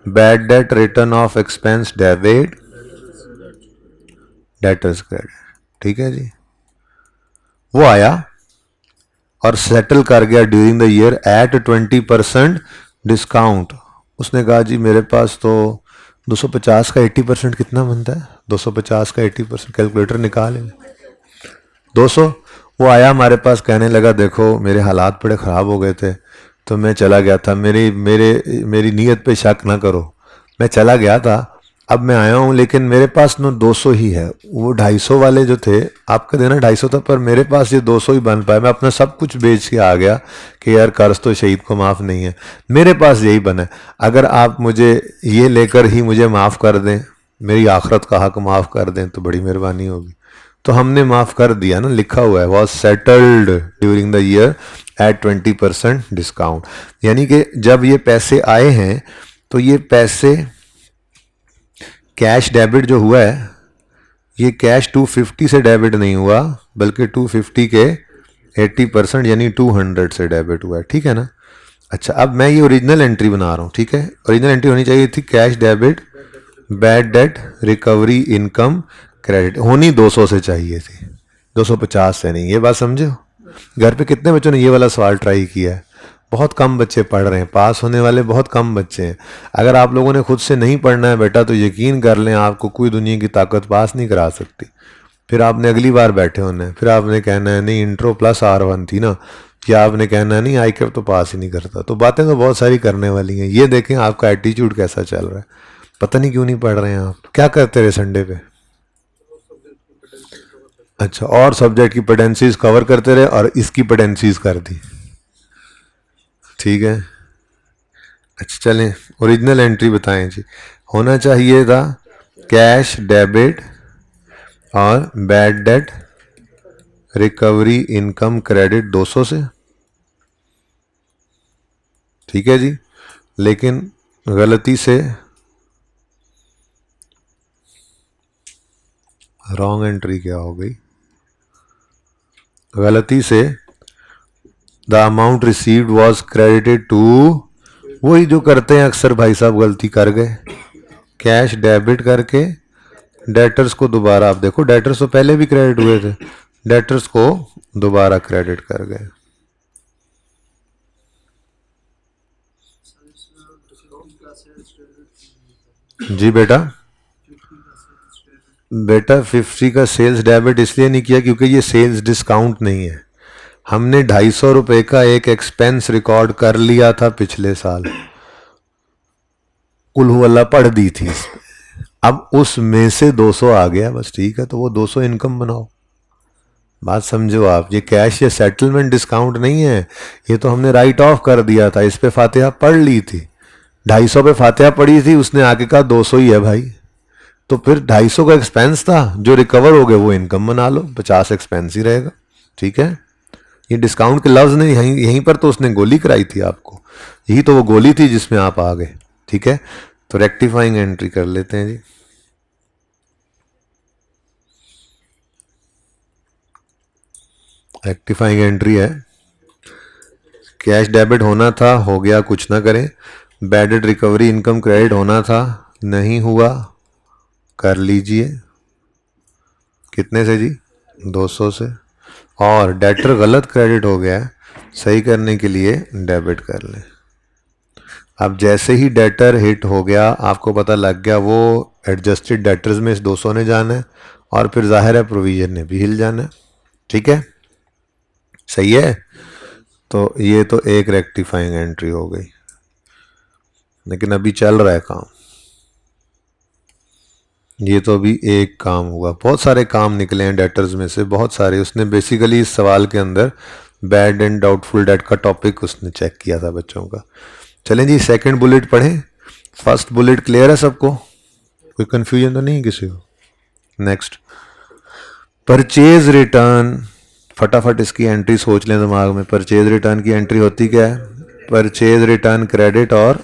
Bad debt written off expense debit debtors credit. ठीक है जी, वो आया और सेटल कर गया during the year at 20% discount. उसने कहा जी मेरे पास तो 250 का 80% कितना बनता है? 250 का 80% कैलकुलेटर निकाल 200. वो आया हमारे पास, कहने लगा देखो मेरे हालात बड़े ख़राब हो गए थे तो मैं चला गया था, मेरी नीयत पे शक ना करो, मैं चला गया था, अब मैं आया हूँ, लेकिन मेरे पास ना 200 ही है. वो 250 वाले जो थे आपका देना 250 था, पर मेरे पास ये 200 ही बन पाया. मैं अपना सब कुछ बेच के आ गया कि यार कर्ज तो शहीद को माफ़ नहीं है, मेरे पास यही बना है. अगर आप मुझे ये लेकर ही मुझे माफ़ कर दें, मेरी आखरत का हक माफ़ कर दें तो बड़ी मेहरबानी होगी. तो हमने माफ़ कर दिया ना, लिखा हुआ है was settled during the year at 20% discount. यानी कि जब ये पैसे आए हैं तो ये पैसे कैश डेबिट जो हुआ है, ये कैश 250 से डेबिट नहीं हुआ, बल्कि 250 के 80% यानी 200 से डेबिट हुआ है। ठीक है ना। अच्छा, अब मैं ये ओरिजिनल एंट्री बना रहा हूँ। ठीक है, ओरिजिनल एंट्री होनी चाहिए थी cash debit bad debt recovery income credit, होनी 200 से चाहिए थी, 250 से नहीं। ये बात समझे हो? घर पे कितने बच्चों ने ये वाला सवाल ट्राई किया है? बहुत कम बच्चे पढ़ रहे हैं, पास होने वाले बहुत कम बच्चे हैं। अगर आप लोगों ने खुद से नहीं पढ़ना है बेटा तो यकीन कर लें आपको कोई दुनिया की ताकत पास नहीं करा सकती। फिर आपने अगली बार बैठे होना है, फिर आपने कहना है नहीं इंट्रो प्लस R1 थी ना, या आपने कहना है नहीं आई कैप तो पास ही नहीं करता। तो बातें तो बहुत सारी करने वाली हैं। ये देखें आपका एटीट्यूड कैसा चल रहा है, पता नहीं क्यों नहीं पढ़ रहे हैं आप। क्या करते रहे संडे पे? अच्छा, और सब्जेक्ट की पेडेंसीज कवर करते रहे और इसकी पेडेंसीज कर दी। ठीक है, अच्छा चलें ओरिजिनल एंट्री बताएं जी। होना चाहिए था कैश डेबिट और bad date recovery income credit 200 से। ठीक है जी, लेकिन गलती से रॉन्ग एंट्री क्या हो गई, गलती से the amount received was credited to, वही जो करते हैं अक्सर भाई साहब, गलती कर गए, कैश डेबिट करके डेटर्स को दोबारा, आप देखो डेटर्स तो पहले भी क्रेडिट हुए थे, डेटर्स को दोबारा क्रेडिट कर गए। जी बेटा, बेटा 50 का सेल्स डेबिट इसलिए नहीं किया क्योंकि ये सेल्स डिस्काउंट नहीं है। हमने 250 रुपये का एक एक्सपेंस रिकॉर्ड कर लिया था पिछले साल, कुल हुआ पढ़ दी थी इसमें। अब उसमें से 200 आ गया बस, ठीक है, तो वो 200 इनकम बनाओ। बात समझो आप, ये कैश या सेटलमेंट डिस्काउंट नहीं है, ये तो हमने राइट ऑफ कर दिया था। इस पे फातिहा पढ़ ली थी, 250 पे फातिहा पढ़ी थी, उसने आके कहा 200 ही है भाई, तो फिर 250 का एक्सपेंस था, जो रिकवर हो गए वो इनकम बना लो, 50 एक्सपेंस ही रहेगा। ठीक है, ये डिस्काउंट के लफ्ज़ नहीं, यहीं पर तो उसने गोली कराई थी आपको, यही तो वो गोली थी जिसमें आप आ गए। ठीक है, तो रेक्टिफाइंग एंट्री कर लेते हैं जी। रेक्टिफाइंग एंट्री है, कैश डेबिट होना था, हो गया, कुछ ना करें। Bad debt recovery income credit होना था, नहीं हुआ, कर लीजिए। कितने से जी? 200 से। और डेटर गलत क्रेडिट हो गया है, सही करने के लिए डेबिट कर लें। अब जैसे ही डेटर हिट हो गया, आपको पता लग गया वो एडजस्टेड डेटर्स में इस 200 ने जाना है, और फिर जाहिर है प्रोविजन ने भी हिल जाना है। ठीक है, सही है। तो ये तो एक रेक्टिफाइंग एंट्री हो गई, लेकिन अभी चल रहा है काम, ये तो अभी एक काम हुआ। बहुत सारे काम निकले हैं डेटर्स में से, बहुत सारे। उसने बेसिकली इस सवाल के अंदर बैड एंड डाउटफुल डेट का टॉपिक उसने चेक किया था बच्चों का। चलें जी, सेकंड बुलेट पढ़ें। फर्स्ट बुलेट क्लियर है सबको? कोई कंफ्यूजन तो नहीं किसी को? Next, purchase return. फटाफट इसकी एंट्री सोच लें दिमाग में। परचेज रिटर्न की एंट्री होती क्या है? परचेज रिटर्न क्रेडिट और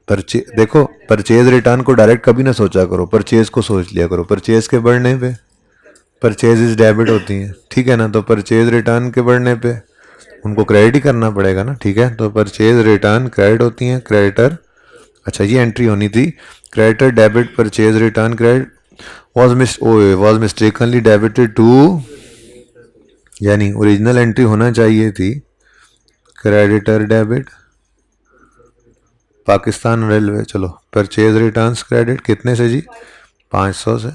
देखो, परचेज रिटर्न को डायरेक्ट कभी ना सोचा करो, परचेज को सोच लिया करो। परचेज के बढ़ने पे परचेजेस डेबिट होती हैं, ठीक है ना, तो परचेज रिटर्न के बढ़ने पे उनको क्रेडिट ही करना पड़ेगा ना। ठीक है, तो परचेज रिटर्न क्रेडिट होती हैं, क्रेडिटर। अच्छा, ये एंट्री होनी थी, creditor debit purchase return credit was mistakenly debited to, यानी ओरिजिनल एंट्री होना चाहिए थी क्रेडिटर डेबिट पाकिस्तान रेलवे। चलो, परचेज रिटर्न्स क्रेडिट कितने से जी? 500 से।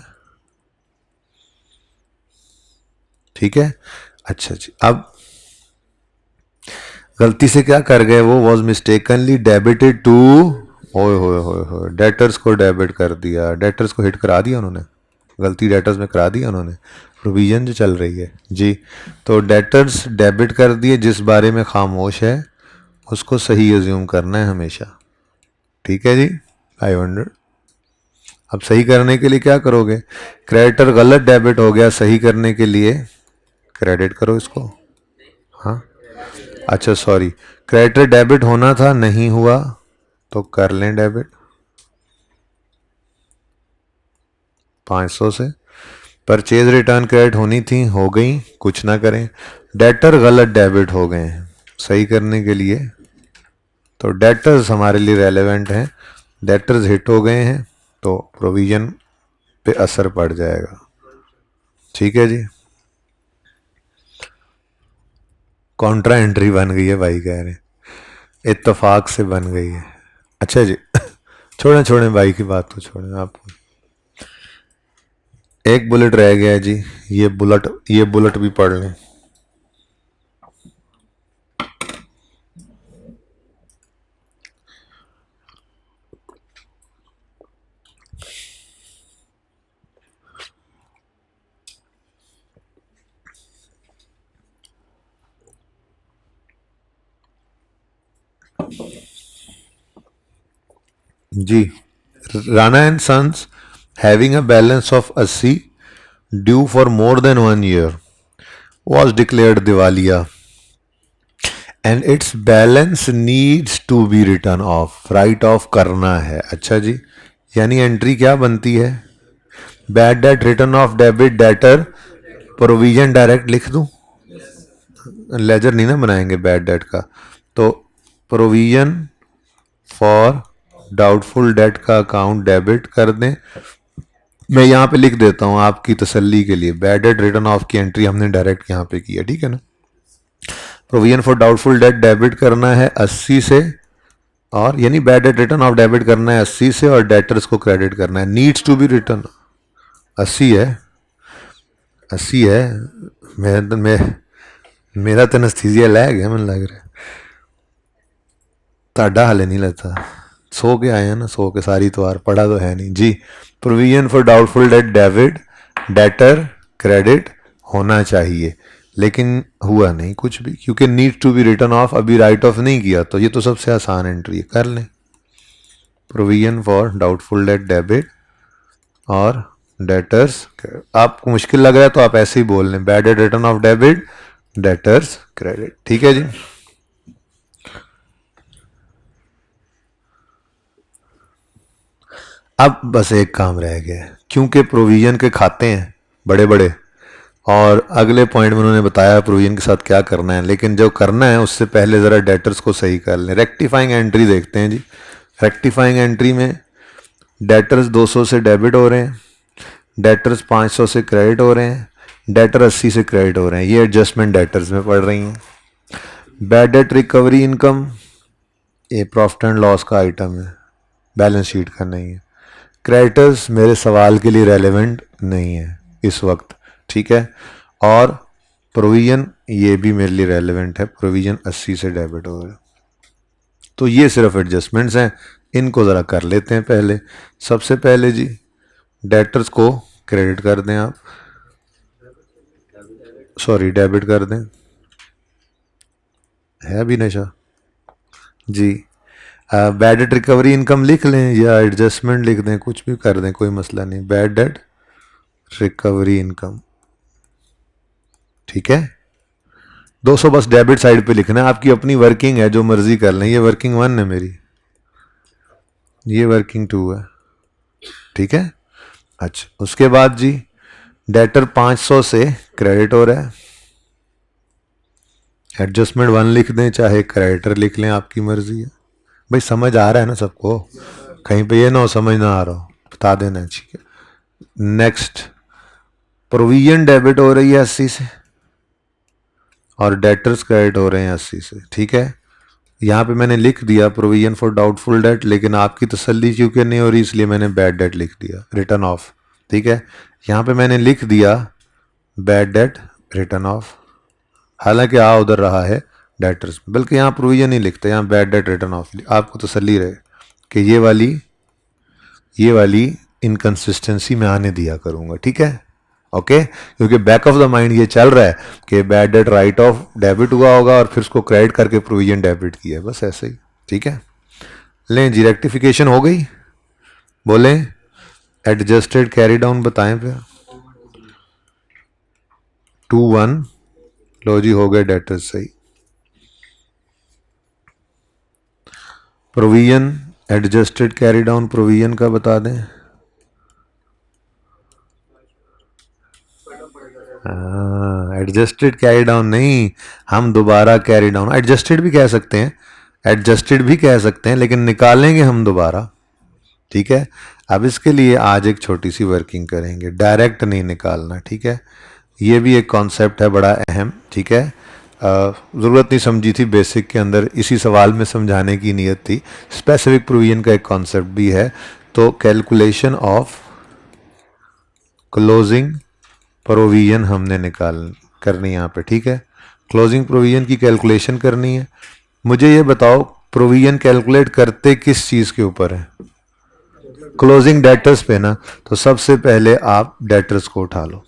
ठीक है, अच्छा जी। अब गलती से क्या कर गए वो? वॉज मिस्टेकनली डेबिटेड टू, ओए होए होए होए, डेटर्स को डेबिट कर दिया, डेटर्स को हिट करा दिया उन्होंने, गलती डेटर्स में करा दिया उन्होंने, प्रोविजन जो चल रही है जी। तो डेटर्स डेबिट कर दिए, जिस बारे में खामोश है उसको सही एज्यूम करना है हमेशा। ठीक है जी, 500। अब सही करने के लिए क्या करोगे, क्रेडिटर गलत डेबिट हो गया, सही करने के लिए क्रेडिट करो इसको। हाँ अच्छा सॉरी, क्रेडिटर डेबिट होना था नहीं हुआ तो कर लें डेबिट 500 से। परचेज रिटर्न क्रेडिट होनी थी, हो गई, कुछ ना करें। डेटर गलत डेबिट हो गए हैं, सही करने के लिए तो डेटर्स हमारे लिए रेलेवेंट हैं। डेटर्स हिट हो गए हैं तो प्रोविजन पे असर पड़ जाएगा। ठीक है जी, कॉन्ट्रा एंट्री बन गई है भाई कह रहे, इत्तेफाक से बन गई है। अच्छा जी छोड़ें छोड़ें भाई की बात तो छोड़ें, आपको एक बुलेट रह गया है जी, ये बुलेट भी पढ़ लें। जी, Rana and sons having a balance of 80 due for more than 1 year was declared दिवालिया and its balance needs to be written off, write off करना है। अच्छा जी, यानी एंट्री क्या बनती है, bad debt written off debit debtor provision direct लिख दूं, लेजर नहीं ना बनाएंगे बैड डेट का, तो प्रोविजन फॉर डाउटफुल डेट का अकाउंट डेबिट कर दें। मैं यहाँ पे लिख देता हूँ आपकी तसल्ली के लिए, बैड डेट रिटर्न ऑफ की एंट्री हमने डायरेक्ट यहाँ पे किया, ठीक है ना। Provision for doubtful debt debit करना है 80 से, और यानी bad debt written off debit करना है 80 से और डेटर्स को क्रेडिट करना है। नीड्स टू बी रिटर्न 80 है, 80 है। मेरा तो नस्थीजिया लै गया, मैंने लग रहा ताड़ा हाले नहीं लगता, सो के आए हैं ना, सो के सारी तवार पढ़ा तो है नहीं जी। Provision for doubtful debt debit debtor credit होना चाहिए, लेकिन हुआ नहीं कुछ भी, क्योंकि need to be written off अभी राइट ऑफ नहीं किया, तो ये तो सबसे आसान एंट्री है, कर लें। Provision for doubtful debt debit और डेटर्स, आपको मुश्किल लग रहा है तो आप ऐसे ही बोल लें, bad debt written off debit debtors credit. ठीक है जी, अब बस एक काम रह गया है, क्योंकि प्रोविजन के खाते हैं बड़े बड़े, और अगले पॉइंट में उन्होंने बताया प्रोविजन के साथ क्या करना है, लेकिन जो करना है उससे पहले ज़रा डेटर्स को सही कर लें। रेक्टिफाइंग एंट्री देखते हैं जी। रेक्टिफाइंग एंट्री में डेटर्स 200 से डेबिट हो रहे हैं, डेटर्स 500 से क्रेडिट हो रहे हैं, डेटर 80 से क्रेडिट हो रहे हैं, ये एडजस्टमेंट डेटर्स में पड़ रही हैं। बैड डेट रिकवरी इनकम ये प्रॉफिट एंड लॉस का आइटम है, बैलेंस शीट का नहीं है। क्रेडिटर्स मेरे सवाल के लिए रेलेवेंट नहीं है इस वक्त, ठीक है। और प्रोविजन ये भी मेरे लिए रेलेवेंट है, प्रोविजन 80 से डेबिट हो रहा है। तो ये सिर्फ एडजस्टमेंट्स हैं, इनको ज़रा कर लेते हैं पहले। सबसे पहले जी डेटर्स को क्रेडिट कर दें आप, सॉरी डेबिट कर दें, है अभी नशा जी। बैड डेट रिकवरी इनकम लिख लें या एडजस्टमेंट लिख दें, कुछ भी कर दें, कोई मसला नहीं। बैड डेट रिकवरी इनकम, ठीक है। 200 बस डेबिट साइड पे लिखना है, आपकी अपनी वर्किंग है, जो मर्जी कर लें। ये वर्किंग 1 है मेरी, ये वर्किंग 2 है, ठीक है। अच्छा, उसके बाद जी डेटर 500 से क्रेडिट हो रहा है, एडजस्टमेंट 1 लिख दें, चाहे क्रेडिटर लिख लें, आपकी मर्जी है। भाई समझ आ रहा है ना सबको, कहीं पे ये ना हो समझ ना आ रहा हो, बता देना, ठीक है। नेक्स्ट, प्रोविजन डेबिट हो रही है 80 से और डेटर्स क्रेडिट हो रहे हैं 80 से, ठीक है। यहाँ पे मैंने लिख दिया प्रोविजन फॉर डाउटफुल डेट, लेकिन आपकी तसल्ली क्योंकि नहीं हो रही इसलिए मैंने बैड डेट लिख दिया, रिटर्न ऑफ, ठीक है। यहाँ पे मैंने लिख दिया बैड डेट रिटर्न ऑफ, हालांकि आ उधर रहा है डेटर्स, बल्कि यहाँ प्रोविजन नहीं लिखते, यहाँ बैड डेट रिटर्न ऑफ। आपको तसल्ली रहे कि ये वाली इनकन्सिस्टेंसी मैं आने दिया करूँगा, ठीक है, ओके। क्योंकि बैक ऑफ द माइंड ये चल रहा है कि bad debt right of debit हुआ होगा और फिर उसको क्रेडिट करके प्रोविजन डेबिट किया, बस ऐसे ही, ठीक है। लें जी, रेक्टिफिकेशन हो गई, बोलें एडजस्टेड कैरी डाउन बताएं फिर। 2-1, लो जी हो गए डेटर्स सही। Provision adjusted carry down provision का बता दें। एडजस्टेड कैरी डाउन नहीं, हम दोबारा कैरी डाउन, एडजस्टेड भी कह सकते हैं, एडजस्टेड भी कह सकते हैं, लेकिन निकालेंगे हम दोबारा। ठीक है, अब इसके लिए आज एक छोटी सी वर्किंग करेंगे, डायरेक्ट नहीं निकालना। ठीक है, ये भी एक कॉन्सेप्ट है बड़ा अहम। ठीक है, ज़रूरत नहीं समझी थी बेसिक के अंदर, इसी सवाल में समझाने की नीयत थी। स्पेसिफिक प्रोविजन का एक कॉन्सेप्ट भी है। तो कैलकुलेशन ऑफ क्लोजिंग प्रोविजन हमने करनी है यहाँ पे। ठीक है, क्लोजिंग प्रोविजन की कैलकुलेशन करनी है। मुझे ये बताओ प्रोविजन कैलकुलेट करते किस चीज़ के ऊपर है? क्लोजिंग डेटर्स पे ना। तो सबसे पहले आप डेटर्स को उठा लो,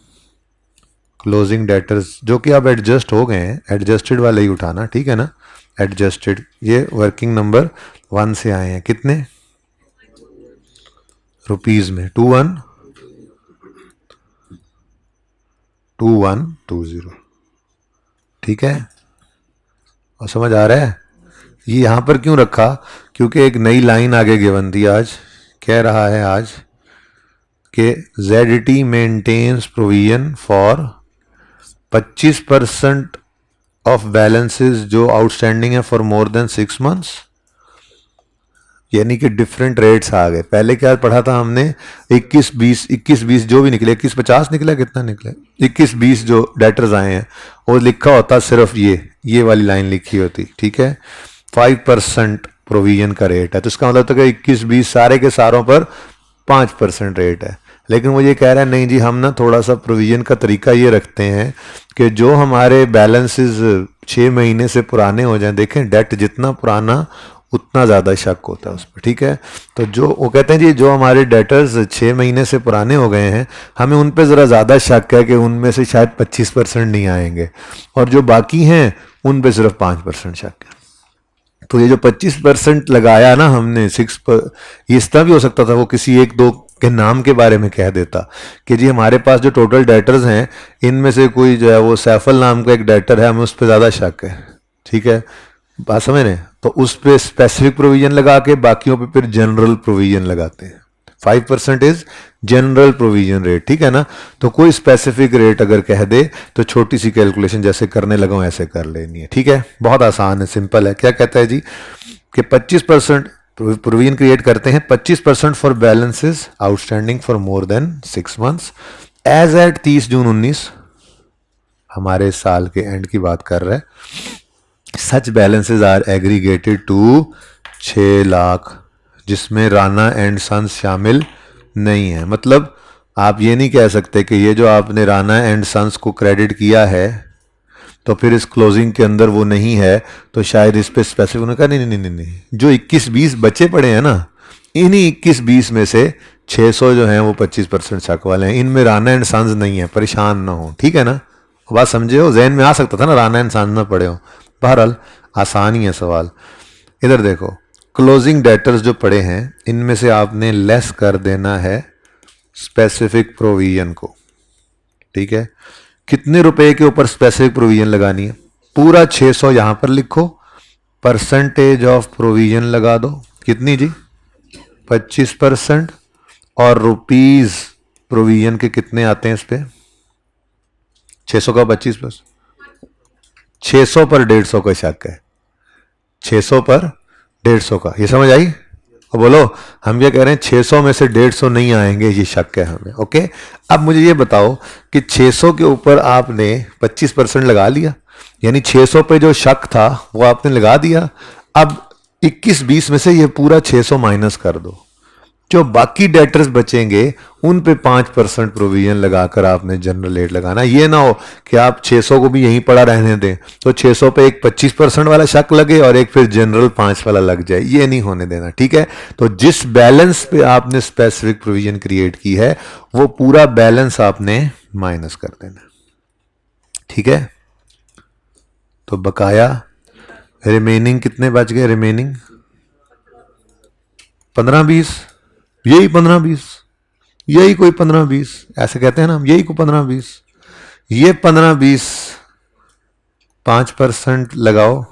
क्लोजिंग डेटर्स जो कि अब एडजस्ट हो गए हैं, एडजस्टेड वाले ही उठाना। ठीक है ना, एडजस्टेड, ये वर्किंग नंबर 1 से आए हैं। कितने रुपीज में? 2120। ठीक है, और समझ आ रहा है? ये यहां पर क्यों रखा? क्योंकि एक नई लाइन आगे गिवन थी। आज कह रहा है आज कि ZT maintains provision for 25% of balances जो आउटस्टैंडिंग है फॉर मोर देन 6 मंथ्स। यानी कि डिफरेंट रेट्स आ गए। पहले क्या पढ़ा था हमने? 21-20 जो भी निकले, 21-50 निकला, कितना निकला, 21-20 जो डेटर्स आए हैं वो लिखा होता सिर्फ ये वाली लाइन लिखी होती। ठीक है, 5% प्रोविजन का रेट है, तो इसका मतलब था कि 21-20 सारे के सारों पर 5% रेट है। लेकिन वो ये कह रहा है नहीं जी, हम ना थोड़ा सा प्रोविजन का तरीका ये रखते हैं कि जो हमारे बैलेंसेस 6 महीने से पुराने हो जाएं। देखें, डेट जितना पुराना उतना ज़्यादा शक होता है उस पर। ठीक है, तो जो वो कहते हैं जी, जो हमारे डेटर्स 6 महीने से पुराने हो गए हैं, हमें उन पे ज़रा ज़्यादा शक है कि उनमें से शायद 25% नहीं आएंगे, और जो बाकी हैं उन पे सिर्फ 5% शक है। तो ये जो 25% लगाया ना हमने 6 पर, ये इस तरह भी हो सकता था वो किसी एक दो के नाम के बारे में कह देता कि जी हमारे पास जो टोटल डेटर्स हैं इनमें से कोई जो है वो सैफल नाम का एक डेटर है, हमें उस पर ज़्यादा शक है। ठीक है, बात समझ रहे हैं? तो उस पर स्पेसिफिक प्रोविजन लगा के बाकियों पे फिर जनरल प्रोविजन लगाते हैं। 5% इज जनरल प्रोविजन रेट। ठीक है ना, तो कोई स्पेसिफिक रेट अगर कह दे तो छोटी सी कैलकुलेशन जैसे करने लगा हूं ऐसे कर लेनी है। ठीक है, बहुत आसान है, सिंपल है। क्या कहता है जी कि 25% प्रोविजन क्रिएट करते हैं, 25% for balances outstanding for more than 6 months as at 30 June 19, हमारे साल के एंड की बात कर रहा है। Such balances are aggregated to 6 lakh, जिसमें राणा एंड सन्स शामिल नहीं है। मतलब आप ये नहीं कह सकते कि ये जो आपने राणा एंड सन्स को क्रेडिट किया है तो फिर इस क्लोजिंग के अंदर वो नहीं है, तो शायद इस पे स्पेसिफिक उन्होंने कहा नहीं, जो 21-20 बचे पड़े हैं ना, इन्हीं 21-20 में से 600 जो हैं वो 25% शक वाले हैं, इनमें राणा एंड सन्स नहीं है, परेशान ना हो। ठीक है ना, बात समझे हो? जहन में आ सकता था ना राणा एंड सन्स ना पड़े हो। बहरहाल आसान ही है सवाल। इधर देखो, क्लोजिंग डेटर्स जो पड़े हैं इनमें से आपने लेस कर देना है स्पेसिफिक प्रोविजन को। ठीक है, कितने रुपए के ऊपर स्पेसिफिक प्रोविजन लगानी है? पूरा 600 यहां पर लिखो, परसेंटेज ऑफ प्रोविजन लगा दो। कितनी जी? 25%। और रुपीज प्रोविजन के कितने आते हैं इस पे? 600 का 25%, 600 पर 150 का शक है, 600 पर 150 का। ये समझ आई? और बोलो, हम ये कह रहे हैं 600 में से 150 नहीं आएंगे, ये शक है हमें। ओके, अब मुझे ये बताओ कि 600 के ऊपर आपने 25% लगा लिया, यानी 600 पे जो शक था वो आपने लगा दिया। अब 21-20 में से ये पूरा 600 माइनस कर दो, जो बाकी डेटर्स बचेंगे उन पे 5% प्रोविजन लगाकर आपने जनरल रेट लगाना। ये ना हो कि आप 600 को भी यहीं पड़ा रहने दें, तो 600 पे एक 25% वाला शक लगे और एक फिर जनरल 5 वाला लग जाए, ये नहीं होने देना। ठीक है, तो जिस बैलेंस पे आपने स्पेसिफिक प्रोविजन क्रिएट की है वो पूरा बैलेंस आपने माइनस कर देना। ठीक है, तो बकाया रिमेनिंग कितने बच गए? रिमेनिंग 15-20, यही 15-20, यही कोई 15-20 ऐसे कहते हैं ना हम, यही को 15-20, ये 15-20 5% लगाओ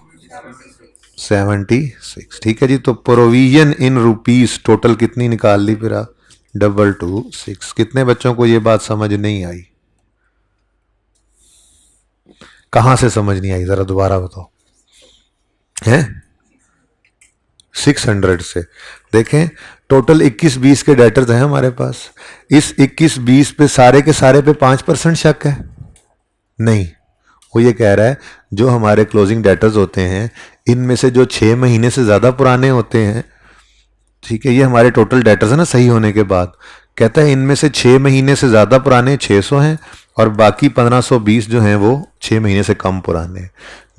76। ठीक है जी। तो प्रोविजन इन रुपीस टोटल कितनी निकाल ली फिर आप? 226। कितने बच्चों को ये बात समझ नहीं आई? कहां से समझ नहीं आई जरा दोबारा बताओ। हैं 600 से। देखें टोटल 21-20 के डेटर्स हैं हमारे पास। इस 21-20 पे सारे के सारे पे 5% शक है? नहीं। वो ये कह रहा है जो हमारे क्लोजिंग डेटर्स होते हैं इनमें से जो 6 महीने से ज़्यादा पुराने होते हैं, ठीक है, ये हमारे टोटल डेटर्स है ना सही होने के बाद, कहता है इनमें से 6 महीने से ज़्यादा पुराने 600 हैं और बाकी 1520 जो हैं वो 6 महीने से कम पुराने हैं।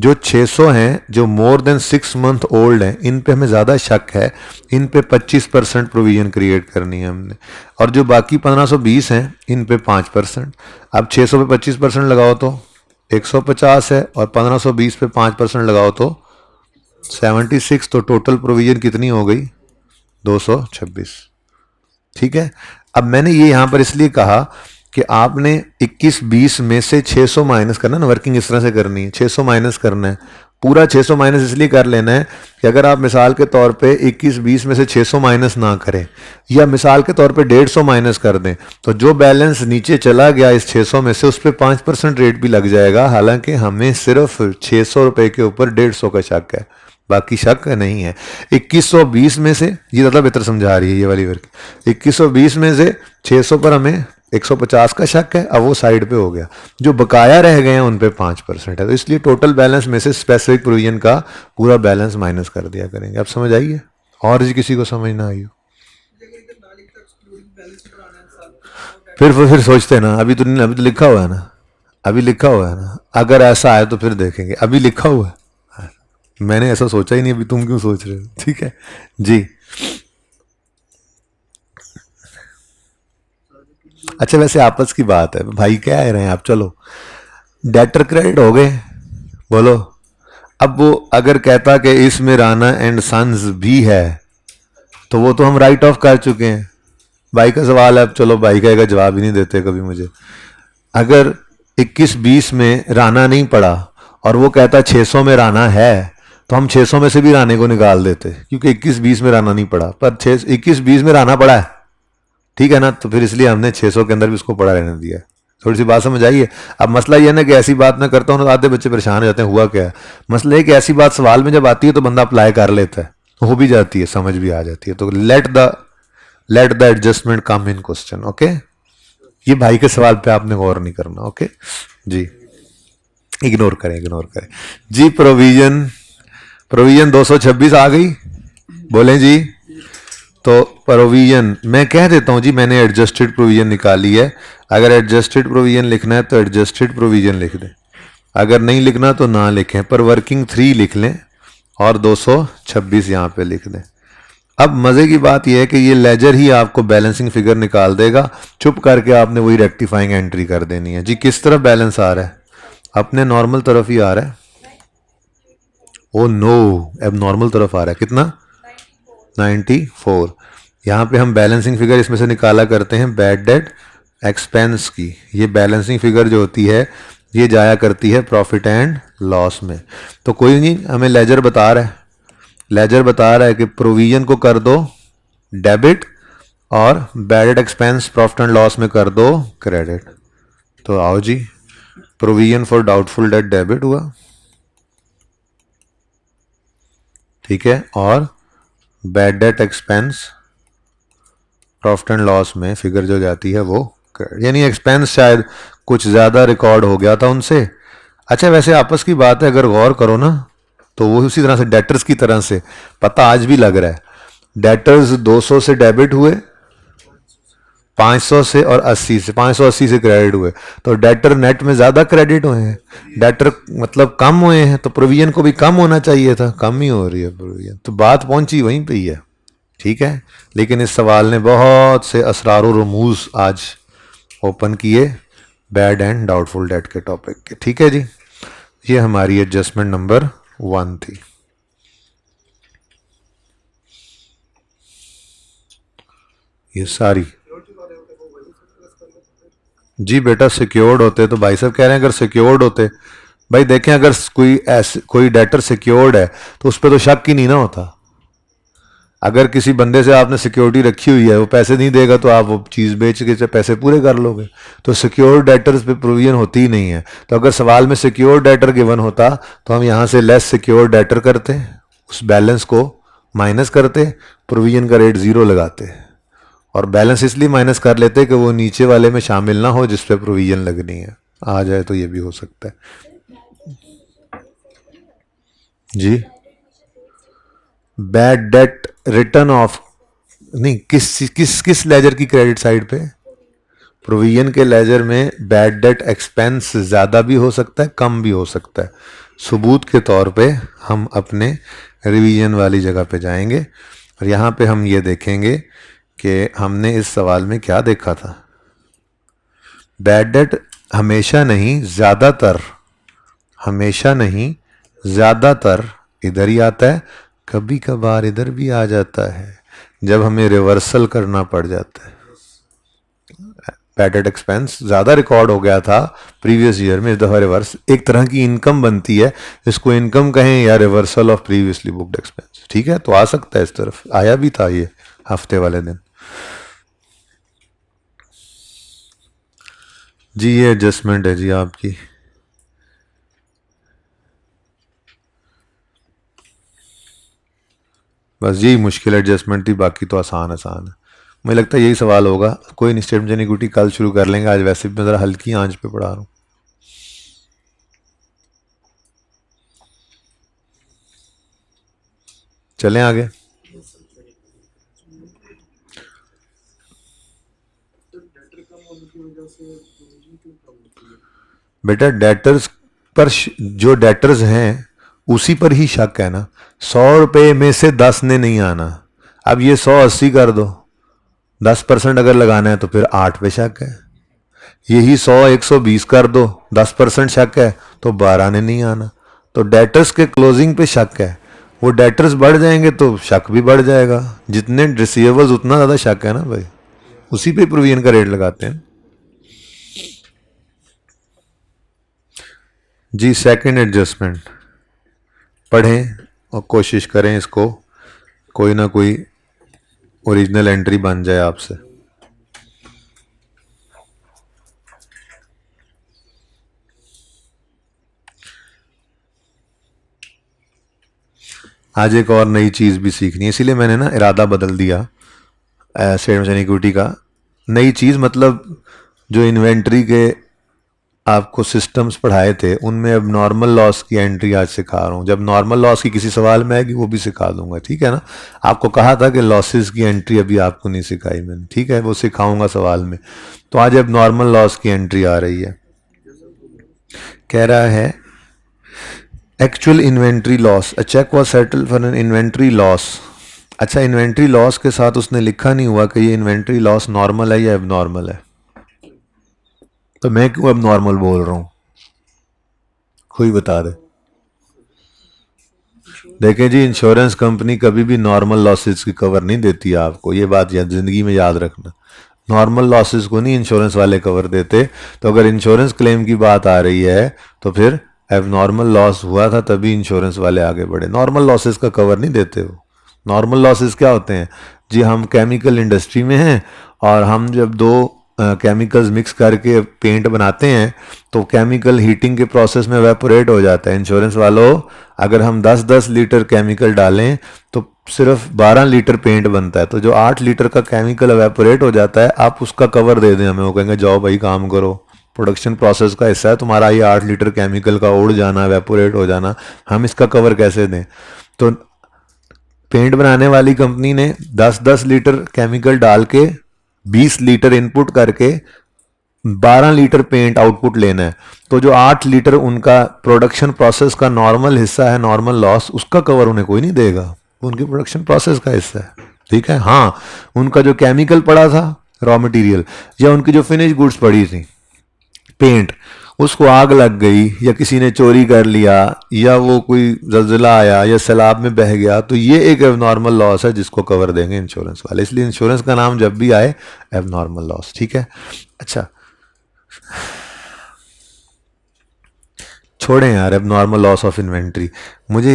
जो 600 हैं जो मोर देन 6 मंथ ओल्ड हैं इन पे हमें ज़्यादा शक है, इन पे 25% प्रोविजन क्रिएट करनी है हमने। और जो बाकी 1520 हैं इन पे 5%। अब 600 पे 25% लगाओ तो 150 है और 1520 पे 5% लगाओ तो 76। तो टोटल प्रोविजन कितनी हो गई? 226। ठीक है। अब मैंने ये यहां पर इसलिए कहा कि आपने 21-20 में से 600 माइनस करना ना, वर्किंग इस तरह से करनी है, 600 माइनस करना है। पूरा 600 माइनस इसलिए कर लेना है कि अगर आप मिसाल के तौर पे 21-20 में से 600 माइनस ना करें या मिसाल के तौर पे 150 माइनस कर दें तो जो बैलेंस नीचे चला गया इस 600 में से उस पर 5% रेट भी लग जाएगा। हालांकि हमें सिर्फ 600 रुपये के ऊपर 150 का शक है, बाकी शक नहीं है। 2120 में से, ये ज़्यादा बेहतर समझा रही है ये वाली वर्क, 2120 में से 600 पर हमें 150 का शक है, अब वो साइड पे हो गया। जो बकाया रह गए हैं उन पे 5% है, तो इसलिए टोटल बैलेंस में से स्पेसिफिक प्रोविजन का पूरा बैलेंस माइनस कर दिया करेंगे। अब समझ आइए? और जी किसी को समझ ना आई हो फिर सोचते हैं ना, अभी तो लिखा हुआ है ना, अभी लिखा हुआ है ना। अगर ऐसा आए तो फिर देखेंगे, अभी लिखा हुआ है। मैंने ऐसा सोचा ही नहीं, अभी तुम क्यों सोच रहे हो? ठीक है जी। अच्छा वैसे आपस की बात है, भाई क्या कह रहे हैं आप? चलो डेटर क्रेडिट हो गए, बोलो। अब वो अगर कहता कि इसमें राणा एंड सन्स भी है तो वो तो हम राइट ऑफ कर चुके हैं। भाई का सवाल है, अब चलो भाई का जवाब ही नहीं देते कभी मुझे। अगर 21-20 में राणा नहीं पड़ा और वो कहता 600 में राणा है तो हम 600 में से भी राणे को निकाल देते, क्योंकि 21-20 में राणा नहीं पड़ा, पर 21-20 में राणा पड़ा है, ठीक है ना। तो फिर इसलिए हमने 600 के अंदर भी उसको पड़ा रहने दिया। थोड़ी सी बात समझ आई है? अब मसला यह ना कि ऐसी बात मैं करता हूँ तो आधे बच्चे परेशान हो जाते हैं, हुआ क्या है। मसला है कि ऐसी बात सवाल में जब आती है तो बंदा अप्लाई कर लेता है, हो भी जाती है, समझ भी आ जाती है। तो let the adjustment come in question. Okay, ये भाई के सवाल पे आपने गौर नहीं करना। ओके जी, इग्नोर करें जी। प्रोविजन 226 आ गई, बोलें जी। तो प्रोविजन मैं कह देता हूं जी, मैंने एडजस्टेड प्रोविजन निकाली है। अगर एडजस्टेड प्रोविजन लिखना है तो एडजस्टेड प्रोविजन लिख दें, अगर नहीं लिखना तो ना लिखें, पर वर्किंग 3 लिख लें और 226 यहाँ पे लिख दें। अब मज़े की बात यह है कि ये लेजर ही आपको बैलेंसिंग फिगर निकाल देगा, चुप करके आपने वही रेक्टिफाइंग एंट्री कर देनी है। जी किस तरफ बैलेंस आ रहा है? अपने नॉर्मल तरफ ही आ रहा है। ओ नो, अब नॉर्मल तरफ आ रहा है। कितना? 94। यहाँ पे हम बैलेंसिंग फिगर इसमें से निकाला करते हैं बैड डेट एक्सपेंस की। ये बैलेंसिंग फिगर जो होती है ये जाया करती है प्रॉफिट एंड लॉस में। तो कोई नहीं, हमें लेजर बता रहा है कि प्रोविजन को कर दो डेबिट और bad debt expense profit and loss में कर दो क्रेडिट। तो आओ जी, provision for doubtful debt debit हुआ, ठीक है, और bad debt expense profit and loss में फिगर जो जाती है वो, यानी एक्सपेंस शायद कुछ ज़्यादा रिकॉर्ड हो गया था उनसे। अच्छा वैसे आपस की बात है, अगर गौर करो ना तो वो उसी तरह से डेटर्स की तरह से पता आज भी लग रहा है। डेटर्स 200 से डेबिट हुए, 500 से और 80 से, 580 से क्रेडिट हुए, तो डेटर नेट में ज़्यादा क्रेडिट हुए हैं, डेटर मतलब कम हुए हैं, तो प्रोविजन को भी कम होना चाहिए था, कम ही हो रही है प्रोविजन। तो बात पहुंची वहीं पे ही है, ठीक है। लेकिन इस सवाल ने बहुत से असरार और रमूज आज ओपन किए बैड एंड डाउटफुल डेट के टॉपिक के, ठीक है जी। ये हमारी एडजस्टमेंट नंबर 1 थी। ये सारी जी बेटा सिक्योर्ड होते तो भाई साहब कह रहे हैं अगर सिक्योर्ड होते, भाई देखें अगर कोई डेटर सिक्योर्ड है तो उस पर तो शक ही नहीं ना होता। अगर किसी बंदे से आपने सिक्योरिटी रखी हुई है, वो पैसे नहीं देगा तो आप वो चीज़ बेच के पैसे पूरे कर लोगे, तो सिक्योर डेटर्स पे प्रोविजन होती ही नहीं है। तो अगर सवाल में सिक्योर डेटर गिवन होता तो हम यहाँ से लेस सिक्योर डेटर करते, उस बैलेंस को माइनस करते, प्रोविजन का रेट 0 लगाते, और बैलेंस इसलिए माइनस कर लेते कि वो नीचे वाले में शामिल ना हो जिस पे प्रोविजन लगनी है। आ जाए तो ये भी हो सकता है जी। बैड डेट रिटर्न ऑफ नहीं, किस किस किस लेजर की क्रेडिट साइड पे? प्रोविजन के लेजर में बैड डेट एक्सपेंस ज़्यादा भी हो सकता है, कम भी हो सकता है। सबूत के तौर पे हम अपने रिवीजन वाली जगह पे जाएंगे और यहाँ पे हम ये देखेंगे कि हमने इस सवाल में क्या देखा था। बैड डेट हमेशा नहीं, ज़्यादातर, हमेशा नहीं ज़्यादातर इधर ही आता है, कभी कभार इधर भी आ जाता है जब हमें रिवर्सल करना पड़ जाता है। बैड डेट एक्सपेंस ज़्यादा रिकॉर्ड हो गया था प्रीवियस ईयर में, इस दफ़ा रिवर्स, एक तरह की इनकम बनती है, इसको इनकम कहें या reversal of previously booked expense, ठीक है। तो आ सकता है, इस तरफ आया भी था ये हफ्ते वाले दिन जी। ये एडजस्टमेंट है जी आपकी। बस यही मुश्किल एडजस्टमेंट थी, बाकी तो आसान आसान है। मुझे लगता है यही सवाल होगा। कोई नहीं, स्टेटमेंट इक्विटी कल शुरू कर लेंगे, आज वैसे भी मैं ज़रा हल्की आंच पे पढ़ा रहा हूँ। चलें आगे। बेटा डेटर्स पर जो डेटर्स हैं उसी पर ही शक है ना। 100 रुपये में से 10 ने नहीं आना। अब ये 180 कर दो, 10% अगर लगाना है तो फिर 8 पे शक है। यही 120 कर दो, 10% शक है तो 12 ने नहीं आना। तो डेटर्स के क्लोजिंग पे शक है, वो डेटर्स बढ़ जाएंगे तो शक भी बढ़ जाएगा। जितने रिसीवेबल्स उतना ज़्यादा शक है ना भाई, उसी पे प्रोविजन का रेट लगाते हैं जी। सेकंड एडजस्टमेंट पढ़ें और कोशिश करें इसको कोई ना कोई ओरिजिनल एंट्री बन जाए आपसे। आज एक और नई चीज़ भी सीखनी है, इसीलिए मैंने ना इरादा बदल दिया स्टेटमेंट इक्विटी का। नई चीज़ मतलब जो इन्वेंट्री के आपको सिस्टम्स पढ़ाए थे उनमें अब नॉर्मल लॉस की एंट्री आज सिखा रहा हूँ। जब नॉर्मल लॉस की किसी सवाल में आएगी वो भी सिखा दूंगा, ठीक है ना। आपको कहा था कि लॉसेस की एंट्री अभी आपको नहीं सिखाई मैंने, ठीक है, वो सिखाऊंगा सवाल में। तो आज अब नॉर्मल लॉस की एंट्री आ रही है। कह रहा है actual inventory loss, a cheque was settle for an inventory loss. अच्छा, इन्वेंट्री लॉस के साथ उसने लिखा नहीं हुआ कि ये इन्वेंट्री लॉस नॉर्मल है या अब नॉर्मल है, तो मैं क्यों अब नॉर्मल बोल रहा हूँ, कोई बता दे। देखें जी, इंश्योरेंस कंपनी कभी भी नॉर्मल लॉसेस की कवर नहीं देती है आपको, ये बात ज़िंदगी में याद रखना। नॉर्मल लॉसेस को नहीं इंश्योरेंस वाले कवर देते। तो अगर इंश्योरेंस क्लेम की बात आ रही है तो फिर एब नॉर्मल लॉस हुआ था तभी इंश्योरेंस वाले आगे बढ़े। नॉर्मल लॉसेस का कवर नहीं देते वो। नॉर्मल लॉसेस क्या होते हैं जी? हम केमिकल इंडस्ट्री में हैं और हम जब दो केमिकल्स मिक्स करके पेंट बनाते हैं तो केमिकल हीटिंग के प्रोसेस में वेपोरेट हो जाता है। इंश्योरेंस वालों, अगर हम 10-10 लीटर केमिकल डालें तो सिर्फ 12 लीटर पेंट बनता है, तो जो 8 लीटर का केमिकल वेपोरेट हो जाता है आप उसका कवर दे दें हमें। वो कहेंगे जाओ भाई काम करो, प्रोडक्शन प्रोसेस का हिस्सा है तुम्हारा ये 8 लीटर केमिकल का उड़ जाना, वेपोरेट हो जाना, हम इसका कवर कैसे दें। तो पेंट बनाने वाली कंपनी ने 10-10 लीटर केमिकल डाल के 20 लीटर इनपुट करके 12 लीटर पेंट आउटपुट लेना है। तो जो 8 लीटर उनका प्रोडक्शन प्रोसेस का नॉर्मल हिस्सा है, नॉर्मल लॉस, उसका कवर उन्हें कोई नहीं देगा, वो उनके प्रोडक्शन प्रोसेस का हिस्सा है, ठीक है। हाँ, उनका जो केमिकल पड़ा था रॉ मटेरियल या उनकी जो फिनिश गुड्स पड़ी थी पेंट, उसको आग लग गई या किसी ने चोरी कर लिया या वो कोई जल्जला आया या सैलाब में बह गया, तो ये एक एबनॉर्मल लॉस है जिसको कवर देंगे इंश्योरेंस वाले। इसलिए इंश्योरेंस का नाम जब भी आए एबनॉर्मल लॉस, ठीक है। अच्छा, छोड़ें यार एबनॉर्मल लॉस ऑफ इन्वेंट्री। मुझे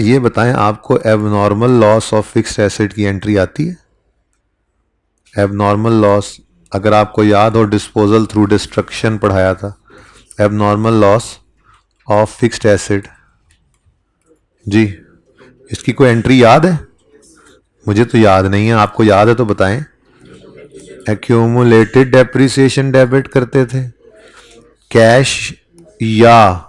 ये बताएं, आपको abnormal loss of fixed asset की एंट्री आती है? एबनॉर्मल लॉस, अगर आपको याद हो डिस्पोजल थ्रू डिस्ट्रक्शन पढ़ाया था, abnormal loss of fixed asset जी, इसकी कोई एंट्री याद है? मुझे तो याद नहीं है, आपको याद है तो बताएं। एक्यूमुलेटेड डेप्रिसिएशन डेबिट करते थे, कैश या